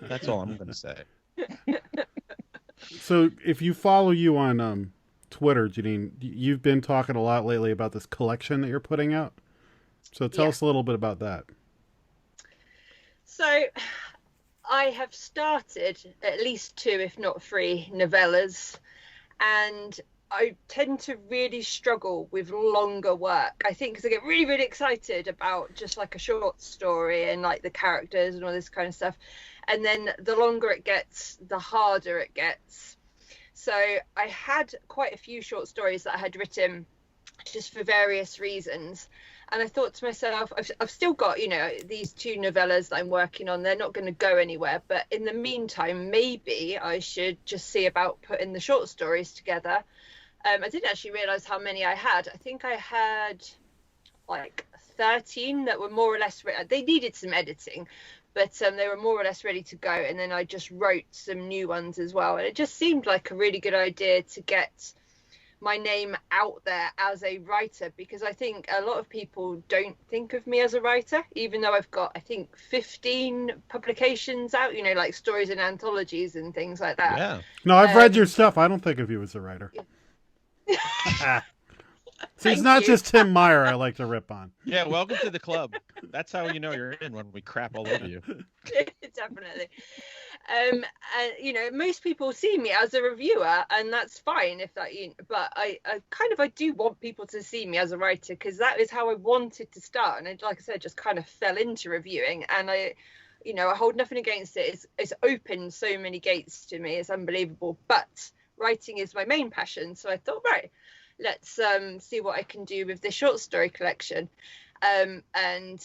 That's all I'm going to say. So if you follow you on Twitter, Janine, you've been talking a lot lately about this collection that you're putting out. So tell us a little bit about that. So I have started at least 2, if not 3 novellas, and I tend to really struggle with longer work. I think because I get really, really excited about just like a short story and like the characters and all this kind of stuff. And then the longer it gets, the harder it gets. So I had quite a few short stories that I had written just for various reasons. And I thought to myself, I've still got, you know, these 2 novellas that I'm working on. They're not going to go anywhere. But in the meantime, maybe I should just see about putting the short stories together. I didn't actually realise how many I had. I think I had like 13 that were more or less they needed some editing, but they were more or less ready to go. And then I just wrote some new ones as well. And it just seemed like a really good idea to get my name out there as a writer, because I think a lot of people don't think of me as a writer, even though I've got, I think, 15 publications out, you know, like stories and anthologies and things like that. Yeah. No, I've read your stuff. I don't think of you as a writer. See, it's not just Tim Meyer I like to rip on. Yeah, welcome to the club. That's how you know you're in, when we crap all over you. Definitely. And you know, most people see me as a reviewer, and that's fine if that, you know, but I do want people to see me as a writer, because that is how I wanted to start. And like I said, just kind of fell into reviewing, and I hold nothing against it. It's opened so many gates to me. It's unbelievable. But writing is my main passion, so I thought, right, let's see what I can do with this short story collection. And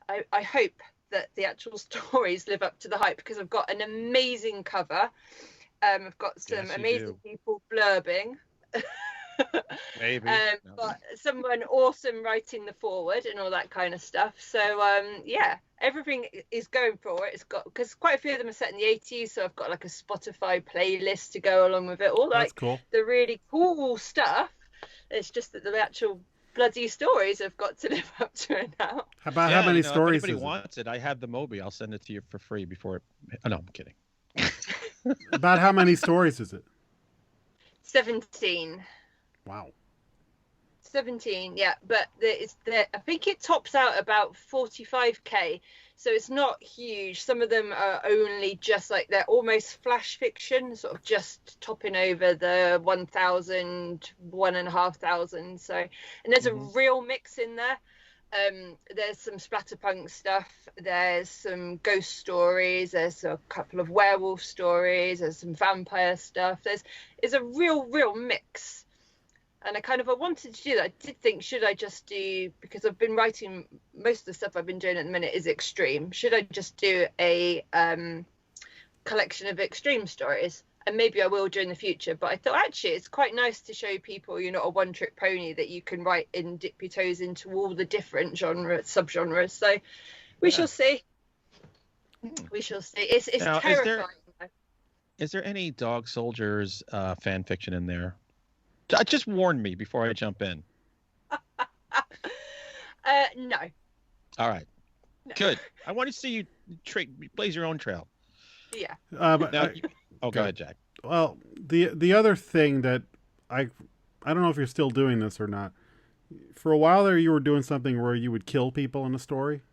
I hope that the actual stories live up to the hype, because I've got an amazing cover. I've got some amazing people blurbing. Maybe. Got someone awesome writing the forward and all that kind of stuff. So yeah, everything is going for it. It's got, because quite a few of them are set in the 80s, so I've got like a Spotify playlist to go along with it. All That's like cool. The really cool stuff. It's just that the actual bloody stories have got to live up to it now. How many stories? If anybody wants it, I have the Moby. I'll send it to you for free before it. Oh, no, I'm kidding. About how many stories is it? 17. Wow. 17, yeah, but I think it tops out about 45k, so it's not huge. Some of them are only just like, they're almost flash fiction, sort of just topping over the 1,000, 1,500. So, and there's a real mix in there. There's some splatterpunk stuff, there's some ghost stories, there's a couple of werewolf stories, there's some vampire stuff. There's a real mix. And I wanted to do that. I did think, should I just do, because I've been writing, most of the stuff I've been doing at the minute is extreme. Should I just do a collection of extreme stories? And maybe I will do in the future. But I thought, actually, it's quite nice to show people you're not a one-trick pony, that you can write and dip your toes into all the different subgenres. So we shall see. We shall see. It's now, terrifying. Is there any Dog Soldiers fan fiction in there? Just warn me before I jump in. No. All right. No. Good. I want to see you blaze your own trail. Yeah. Go ahead, Jack. Well, the other thing that I don't know if you're still doing this or not. For a while there, you were doing something where you would kill people in a story.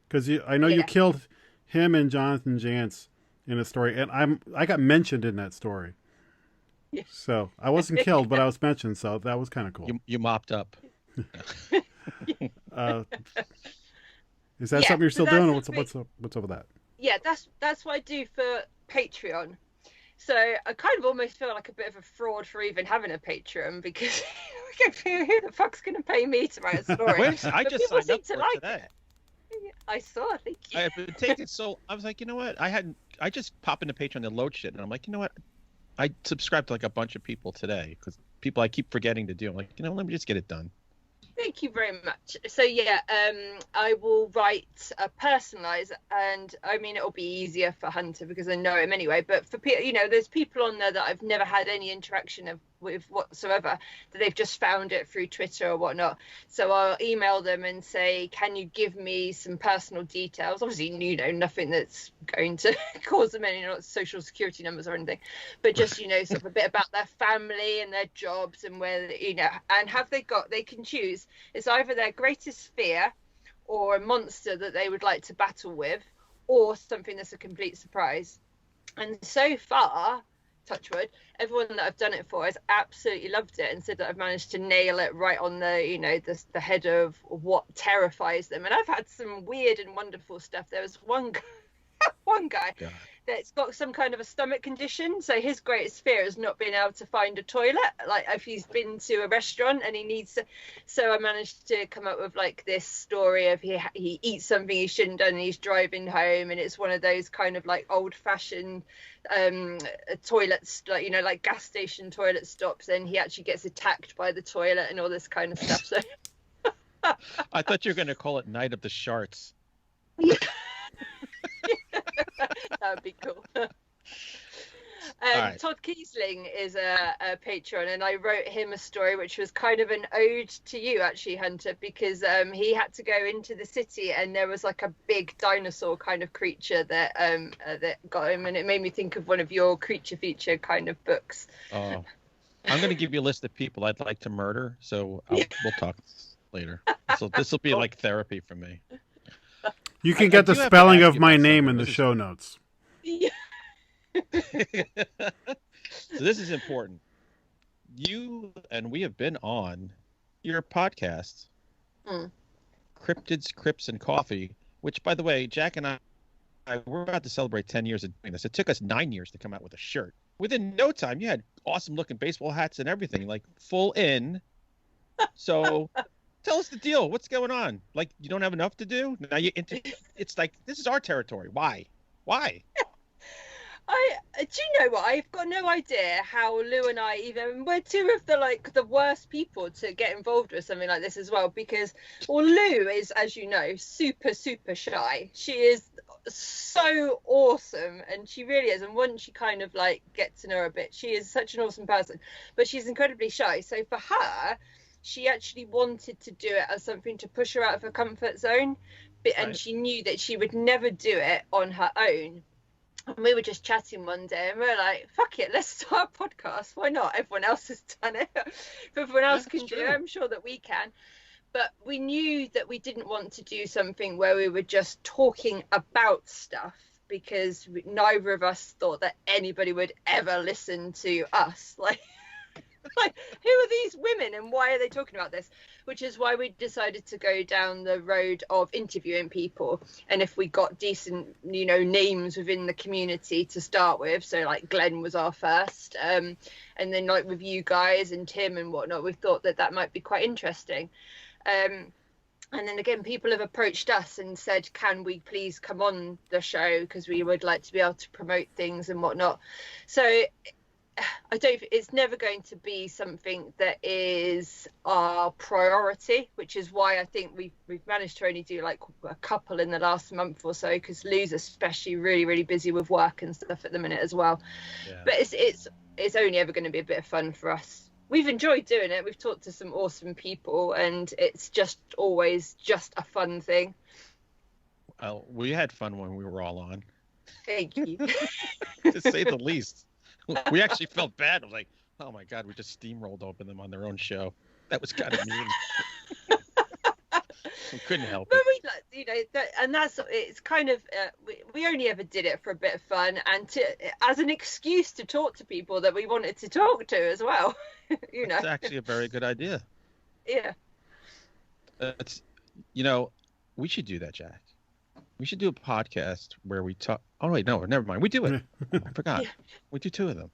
Because I know you killed him and Jonathan Jantz in a story, and I got mentioned in that story. Yeah. So I wasn't killed, but I was mentioned, so that was kind of cool. You mopped up. Is that something you're still doing, or what's up with that? Yeah, that's what I do for Patreon. So I kind of almost feel like a bit of a fraud for even having a Patreon, because who the fuck's going to pay me to write a story? I just signed up for it today. I saw. Thank you. I've been taking I was like, you know what? I just pop into Patreon to load shit, and I'm like, you know what? I subscribed to like a bunch of people today, because people I keep forgetting to do. I'm like, let me just get it done. Thank you very much. So yeah, I will write a personalize, and I mean it'll be easier for Hunter because I know him anyway. But for people, there's people on there that I've never had any interaction with whatsoever, that they've just found it through Twitter or whatnot. So I'll email them and say, can you give me some personal details? Obviously, nothing that's going to cause them any social security numbers or anything, but just sort of a bit about their family and their jobs and where and they can choose. It's either their greatest fear or a monster that they would like to battle with, or something that's a complete surprise. And so far, touch wood, everyone that I've done it for has absolutely loved it and said that I've managed to nail it right on the head of what terrifies them. And I've had some weird and wonderful stuff. There was one guy. that's got some kind of a stomach condition. So his greatest fear is not being able to find a toilet. Like if he's been to a restaurant and he needs to. So I managed to come up with like this story of he eats something he shouldn't done and he's driving home, and it's one of those kind of like old fashioned toilets, like, you know, like gas station toilet stops, and he actually gets attacked by the toilet and all this kind of stuff. So I thought you were going to call it Night of the Sharts. yeah. That would be cool. Right. Todd Kiesling is a patron, and I wrote him a story which was kind of an ode to you, actually, Hunter, because he had to go into the city and there was like a big dinosaur kind of creature that got him, and it made me think of one of your creature feature kind of books. Oh, I'm going to give you a list of people I'd like to murder, so we'll talk later. So this will be like therapy for me. You can I get the do have to spelling ask of you my about name something. in the This is- show notes. Yeah. So this is important. You and we have been on your podcast, Cryptids, Crips, and Coffee, which, by the way, Jack and I we're about to celebrate 10 years of doing this. It took us 9 years to come out with a shirt. Within no time, you had awesome-looking baseball hats and everything, like full in. So tell us the deal. What's going on? Like, you don't have enough to do? Now it's like, this is our territory. Why? Do you know what? I've got no idea how Lou and I we're two of the worst people to get involved with something like this as well, because Lou is, as you know, super shy. She is so awesome, and she really is. And once you kind of like get to know her a bit, she is such an awesome person, but she's incredibly shy. So for her, she actually wanted to do it as something to push her out of her comfort zone, and Right. she knew that she would never do it on her own. And we were just chatting one day and we are like, fuck it, let's start a podcast. Why not? Everyone else has done it. If everyone else Yeah, can it's do true. it, I'm sure that we can. But we knew that we didn't want to do something where we were just talking about stuff, because neither of us thought that anybody would ever listen to us. Like, who are these women and why are they talking about this? Which is why we decided to go down the road of interviewing people. And if we got decent, you know, names within the community to start with, so like Glenn was our first, and then like with you guys and Tim and whatnot, we thought that might be quite interesting. And then again, people have approached us and said, can we please come on the show, because we would like to be able to promote things and whatnot. So it's never going to be something that is our priority, which is why I think we've managed to only do like a couple in the last month or so, because Lou's especially really busy with work and stuff at the minute as well. Yeah. But it's only ever going to be a bit of fun for us. We've enjoyed doing it. We've talked to some awesome people, and it's just always just a fun thing. Well, we had fun when we were all on, Thank you. to say the least. We actually felt bad. I was like, oh my God, we just steamrolled open them on their own show. That was kind of mean. We couldn't help But it. we, you know, and it's kind of we only ever did it for a bit of fun and as an excuse to talk to people that we wanted to talk to as well. You know. It's actually a very good idea. Yeah. We should do that, Jack. We should do a podcast where we talk. Oh wait, no, never mind. We do it. I forgot. Yeah. We do two of them.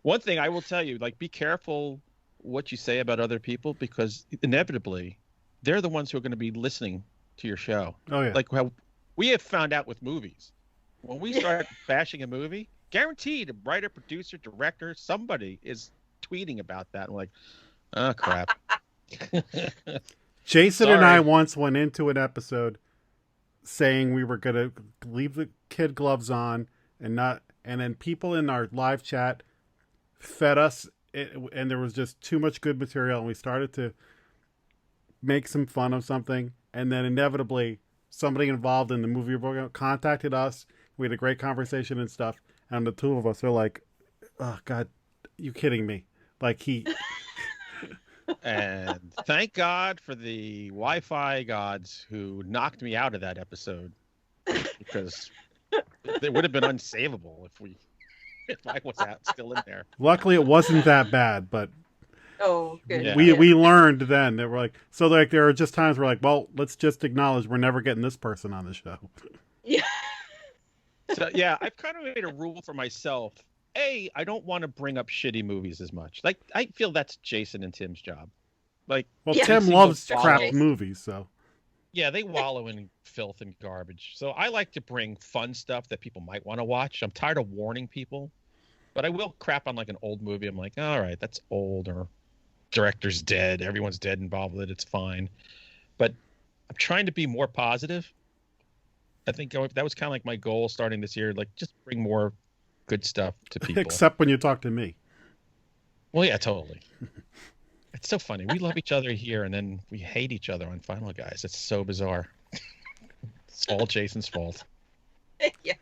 One thing I will tell you, like, be careful what you say about other people, because inevitably they're the ones who are going to be listening to your show. Oh yeah. Like how we have found out with movies. When we start bashing a movie, guaranteed a writer, producer, director, somebody is tweeting about that. I'm like, oh crap. Jason and I Sorry. once went into an episode saying we were going to leave the kid gloves on and then people in our live chat fed us, and there was just too much good material, and we started to make some fun of something, and then inevitably somebody involved in the movie program contacted us. We had a great conversation and stuff, and the two of us are like, oh God, you kidding me? Like And thank God for the Wi-Fi gods who knocked me out of that episode, because it would have been unsavable if I was still in there. Luckily it wasn't that bad, but Oh, good. Yeah. we learned then that we're like, so like there are just times we're like, well, let's just acknowledge we're never getting this person on the show. Yeah. So yeah, I've kind of made a rule for myself. A, I don't want to bring up shitty movies as much. Like I feel that's Jason and Tim's job. Like, Well, Yeah. Tim seem to loves follow- crap movies, so Yeah, they wallow in filth and garbage. So I like to bring fun stuff that people might want to watch. I'm tired of warning people, but I will crap on like an old movie. I'm like, all right, that's old, or director's dead, everyone's dead involved with it. It's fine. But I'm trying to be more positive. I think that was kind of like my goal starting this year. Like, just bring more good stuff to people. except when you talk to me. Well, yeah, totally. It's so funny. We love each other here, and then we hate each other on Final Guys. It's so bizarre. It's all Jason's fault. Yeah.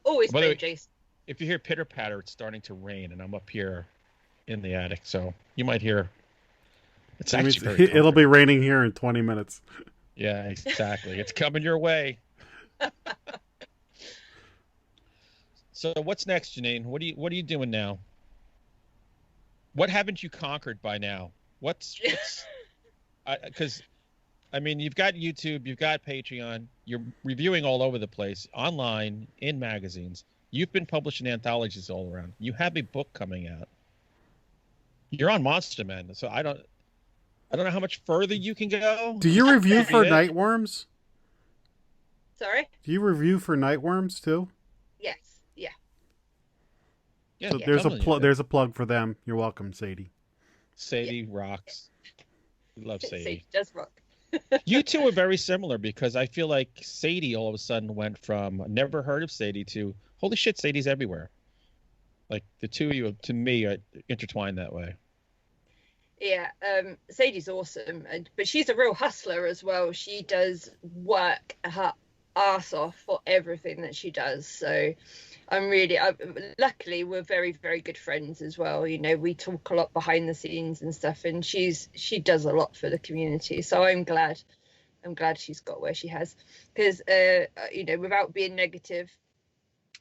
Always By the blame way- Jason. If you hear pitter patter, it's starting to rain, and I'm up here in the attic, so you might hear. It's That actually means very it'll be comforting. raining here in 20 minutes. Yeah, exactly. It's coming your way. So what's next, Janine? What are you doing now? What haven't you conquered by now? What's because I mean, you've got YouTube, you've got Patreon, you're reviewing all over the place, online, in magazines. You've been publishing anthologies all around. You have a book coming out. You're on Monster Men, so I don't know how much further you can go. Do you review for Yeah. Nightworms? Sorry? Do you review for Nightworms too? Yes. Yeah. Yeah, So yeah, there's a totally. there's a plug for them. You're welcome, Sadie. Sadie rocks. We love Sadie. Sadie does rock. You two are very similar because I feel like Sadie all of a sudden went from never heard of Sadie to holy shit, Sadie's everywhere. Like the two of you, to me, are intertwined that way. Yeah, Sadie's awesome, but she's a real hustler as well. She does work her ass off for everything that she does. So luckily we're very, very good friends as well. You know, we talk a lot behind the scenes and stuff, and she does a lot for the community. So I'm glad she's got where she has, because you know, without being negative,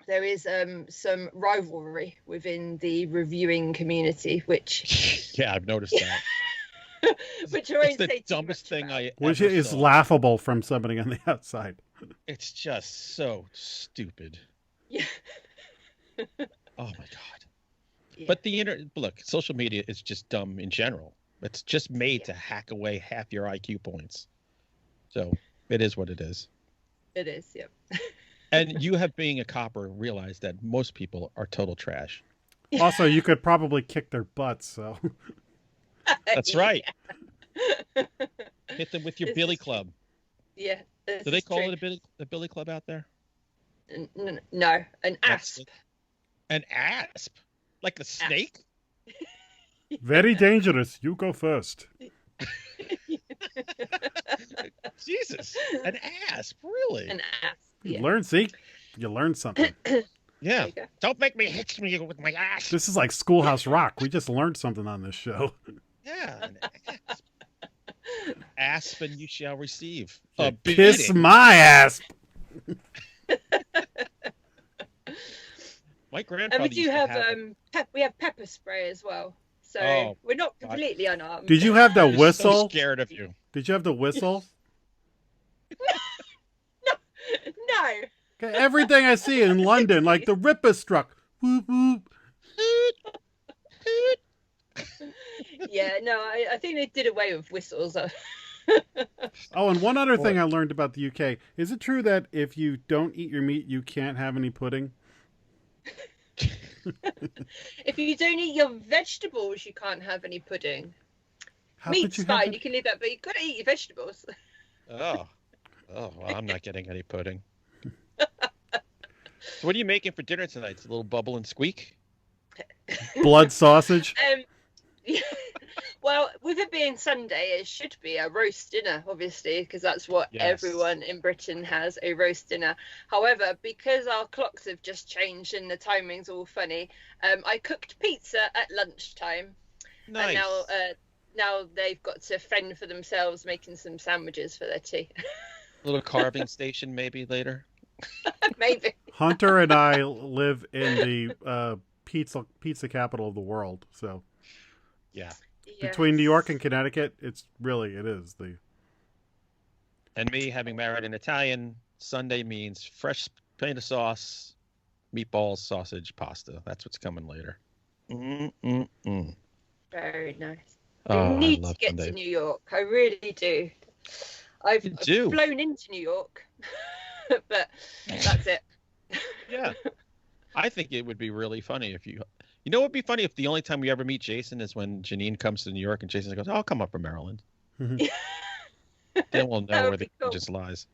there is some rivalry within the reviewing community, which Yeah, I've noticed that. which I won't It's the say too dumbest much thing about. I Which ever is saw. laughable from somebody on the outside. It's just so stupid. Yeah. Oh my god. Yeah. But look, social media is just dumb in general. It's just made to hack away half your IQ points. So it is what it is. It is, yeah. And you have, being a copper, realized that most people are total trash. Also, you could probably kick their butts. So That's right. Hit them with your This Billy is- Club. Yeah. this Do they is call true. it a Billy Club out there? No, an That's asp. An asp? Like a snake? very dangerous. You go first. Jesus. An asp, really? An asp. You Yeah. learn, see? You learn something. Yeah. There you go. Don't make me hit me with my ass. This is like Schoolhouse Rock. We just learned something on this show. Yeah. An asp. Asp and you shall receive. Kiss beating. my ass. My And grandfather we do used to have it. we have pepper spray as well. So Oh, we're not God. completely unarmed. Did you have the I'm so whistle? scared of you. Did you have the whistle? No. Okay, everything I see in London, like the Ripper struck. Whoop, whoop. Yeah, no, I think they did away with whistles. Oh, and one other thing I learned about the UK. Is it true that if you don't eat your meat, you can't have any pudding? If you don't eat your vegetables, you can't have any pudding. How could Meat's you have fine, it? you can leave that, but you've got to eat your vegetables. Oh. Oh, well, I'm not getting any pudding. So what are you making for dinner tonight? It's a little bubble and squeak? Blood sausage? Yeah. Well, with it being Sunday, it should be a roast dinner, obviously, because that's what Yes. everyone in Britain has, a roast dinner. However, because our clocks have just changed and the timing's all funny, I cooked pizza at lunchtime. Nice. And now they've got to fend for themselves, making some sandwiches for their tea. Little carving station maybe later. Maybe. Hunter and I live in the pizza capital of the world. So Yeah. Yeah. between New York and Connecticut, it is the. And me having married an Italian, Sunday means fresh Tomato sauce, meatballs, sausage, pasta. That's what's coming later. Mm-mm-mm. Very nice. Oh, I I need to love get to Sunday. New York. I really do. I've You do? flown into New York, but that's it. Yeah. I think it would be really funny if you know, it would be funny if the only time we ever meet Jason is when Janine comes to New York and Jason goes, "Oh, I'll come up from Maryland." Mhm. Then we'll That know would where the be cool. just lies.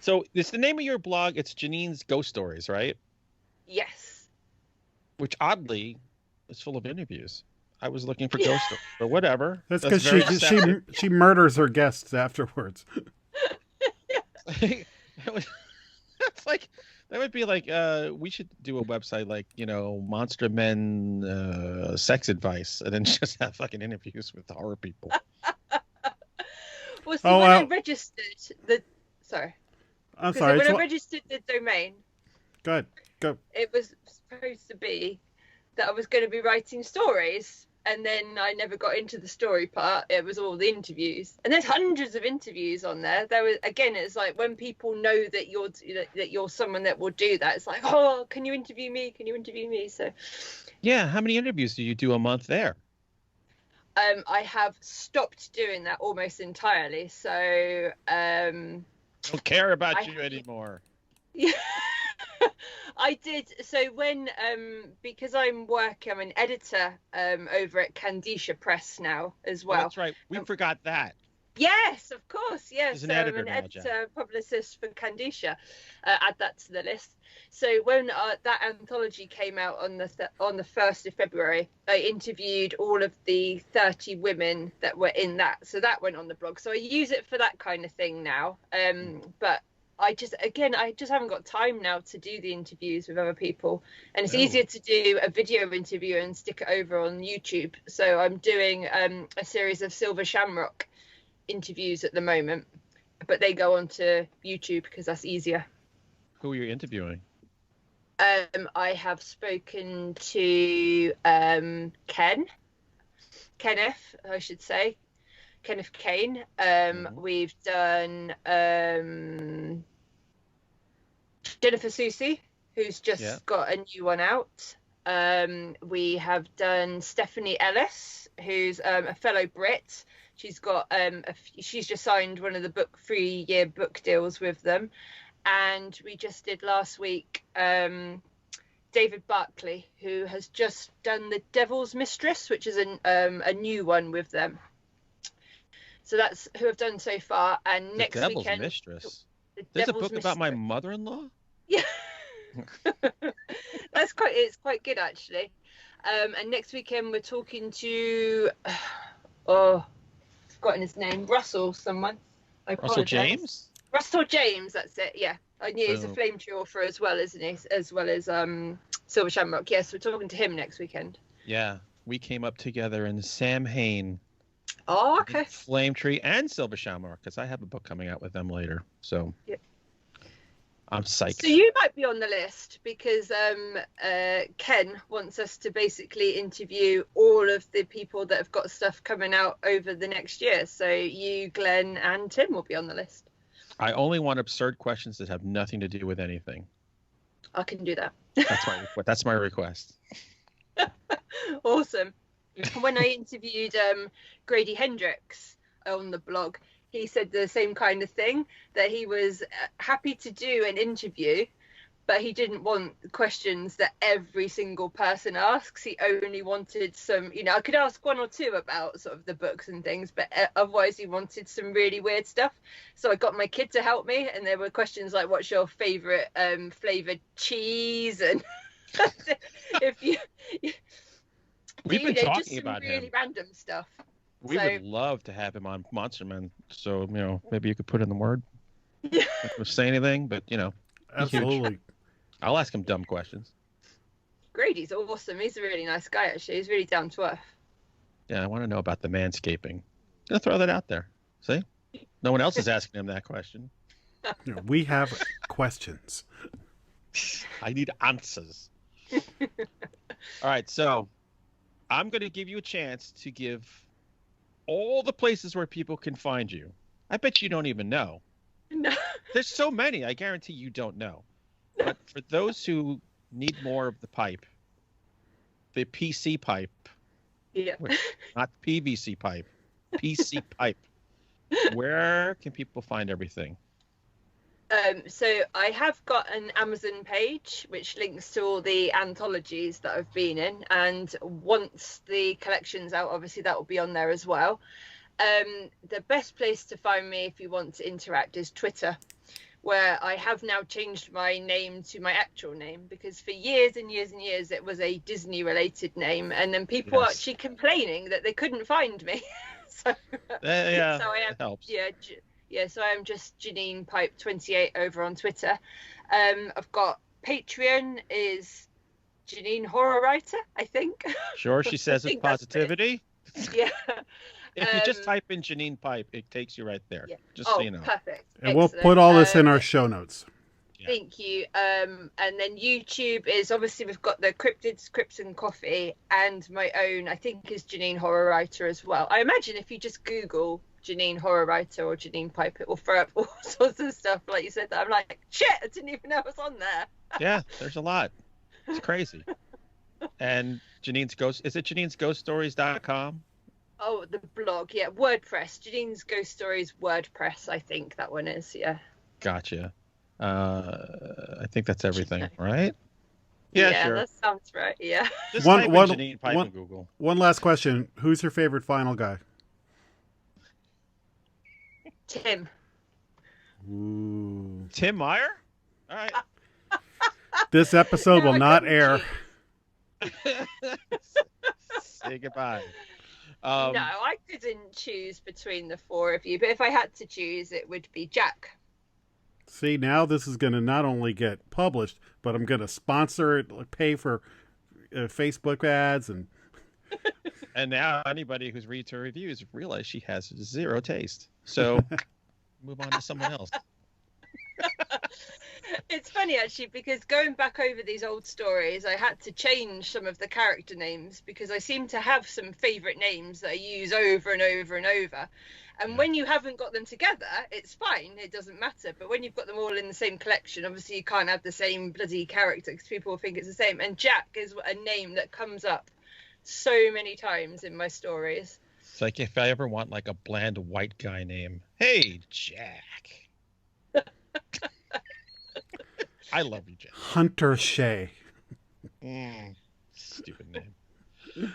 So, it's the name of your blog. It's Janine's Ghost Stories, right? Yes. Which oddly is full of interviews. I was looking for ghost stories, but whatever. That's because very deceptive. she murders her guests afterwards. It was- That's like that would be like we should do a website like, you know, Monster Men sex advice, and then just have fucking interviews with horror people. Well, see, Oh, when I well. registered the sorry, I'm because sorry. when It's I registered the domain, Go ahead. Go. it was supposed to be that I was going to be writing stories, and then I never got into the story part. It was all the interviews, and there's hundreds of interviews on there. There was, again, it's like when people know that you're someone that will do that. It's like, oh, can you interview me? Can you interview me? So, Yeah, how many interviews do you do a month there? I have stopped doing that almost entirely. So, I don't care about you anymore. yeah. I did. So when because I'm an editor over at Kandisha Press now as Oh, well. that's right. We forgot that. Yes, of course. Yes, There's an so editor I'm an now, editor publicist for Kandisha. Add that to the list. So when that anthology came out on the 1st of February, I interviewed all of the 30 women that were in that. So that went on the blog. So I use it for that kind of thing now. But I just haven't got time now to do the interviews with other people, and it's No. easier to do a video interview and stick it over on YouTube. So I'm doing a series of Silver Shamrock interviews at the moment, but they go onto YouTube because that's easier. Who are you interviewing? I have spoken to Kenneth, I should say, Kenneth Kane. We've done Jennifer Susie, who's just got a new one out. We have done Stephanie Ellis, who's a fellow Brit. She's got she's just signed one of the 3-year book deals with them. And we just did last week David Barclay, who has just done The Devil's Mistress, which is a new one with them. So that's who I've done so far. And next Devil's weekend, Mistress. The There's Devil's a book about my Mistress. mother-in-law? Yeah. It's quite good actually. And next weekend we're talking to I've forgotten his name. Russell someone. I Russell apologise. James? Russell James, that's it, yeah. I knew he's a Oh. flame tree author as well, isn't he? As well as Silver Shamrock. Yes, we're talking to him next weekend. Yeah. We came up together in Sam Hain, Oh, okay. Flame Tree, and Silver Shamrock, because I have a book coming out with them later. So Yep. I'm psyched. So you might be on the list because Ken wants us to basically interview all of the people that have got stuff coming out over the next year. So you, Glenn, and Tim will be on the list. I only want absurd questions that have nothing to do with anything. I can do that. That's my request. Awesome. When I interviewed Grady Hendrix on the blog, he said the same kind of thing, that he was happy to do an interview, but he didn't want questions that every single person asks. He only wanted some, I could ask one or two about sort of the books and things, but otherwise he wanted some really weird stuff. So I got my kid to help me, and there were questions like, what's your favorite flavored cheese? And if you We've been just talking some about really him. random stuff. We would love to have him on Monster Men. So, maybe you could put in the word. Yeah. Not gonna say anything, but, Absolutely. I'll ask him dumb questions. Grady's awesome. He's a really nice guy, actually. He's really down to earth. Yeah, I want to know about the manscaping. Gonna throw that out there. See? No one else is asking him that question. We have questions. I need answers. All right, so I'm going to give you a chance to give all the places where people can find you. I bet you don't even know. No. There's so many. I guarantee you don't know. But for those who need more of the pipe, the PC pipe, Yeah. not PVC pipe, PC pipe, where can people find everything? So I have got an Amazon page which links to all the anthologies that I've been in, and once the collection's out, obviously that will be on there as well. The best place to find me if you want to interact is Twitter, where I have now changed my name to my actual name, because for years and years and years it was a Disney related name, and then people were actually complaining that they couldn't find me. So Yeah, so I am, that helps. so I am just Janine Pipe 28 over on Twitter. I've got Patreon is Janine Horror Writer, I think. Sure, she says I with think that's positivity. Yeah. If you just type in Janine Pipe, it takes you right there. Yeah. Just so you know. Perfect. And we'll Excellent. put all this in our show notes. Yeah. Thank you. And then YouTube is obviously, we've got the Cryptids, Crypts and Coffee, and my own, I think, is Janine Horror Writer as well. I imagine if you just Google Janine Horror Writer or Janine Pipe, it will throw up all sorts of stuff. Like you said, that I'm like, shit, I didn't even know it was on there. Yeah, there's a lot. It's crazy. And Janine's Ghost, is it Janine'sGhostStories.com? Oh, the blog, yeah, WordPress. Janine's Ghost Stories WordPress, I think that one is, yeah. Gotcha. I think that's everything, right? Yeah, sure. That sounds right. Yeah. Just One- type in one- Janine Pipe one- in Google. One last question. Who's your favorite final guy? Tim. Ooh. Tim Meyer? All right. This episode No, will I not couldn't air. Say goodbye. No, I couldn't choose between the four of you, but if I had to choose, it would be Jack. See, now this is going to not only get published, but I'm going to sponsor it, pay for Facebook ads, and And now anybody who's reads her reviews realize she has zero taste. So move on to someone else. It's funny actually, because going back over these old stories, I had to change some of the character names because I seem to have some favourite names that I use over and over and over. And when you haven't got them together, it's fine, it doesn't matter. But when you've got them all in the same collection, obviously you can't have the same bloody character because people will think it's the same. And Jack is a name that comes up so many times in my stories. It's like if I ever want like a bland white guy name. Hey, Jack. I love you, Jack. Hunter Shea. Stupid name.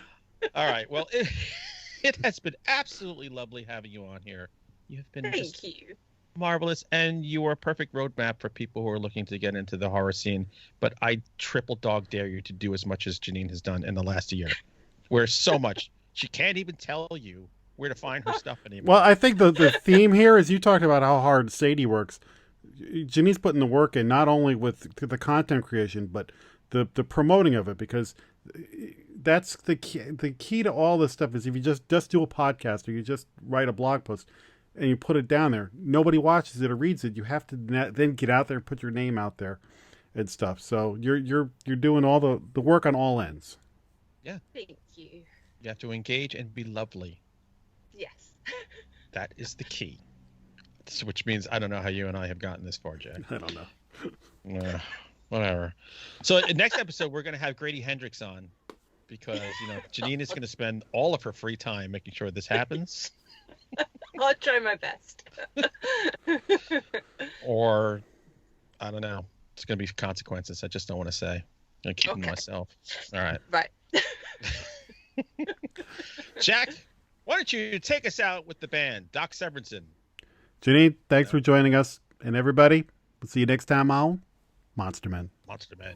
All right. Well, it has been absolutely lovely having you on here. You have been Thank you. marvelous, and you are a perfect roadmap for people who are looking to get into the horror scene. But I triple dog dare you to do as much as Janine has done in the last year. Where so much she can't even tell you where to find her stuff anymore. Well, I think the theme here is you talked about how hard Sadie works. Janine's putting the work in, not only with the content creation, but the promoting of it, because that's the key to all this stuff is if you just do a podcast or you just write a blog post and you put it down there, nobody watches it or reads it. You have to then get out there and put your name out there and stuff. So you're doing all the work on all ends. Yeah. Thank you. You have to engage and be lovely. Yes. That is the key. Which means I don't know how you and I have gotten this far, Jack. I don't know. Whatever. So next episode we're going to have Grady Hendrix on because Janine is going to spend all of her free time making sure this happens. I'll try my best. Or I don't know. It's going to be consequences. I just don't want to say. I'm keeping Okay. myself. All right. Right. Jack, why don't you take us out with the band, Doc Severinsen? Janine, thanks for joining us. And everybody, we'll see you next time on Monster Men. Monster Men.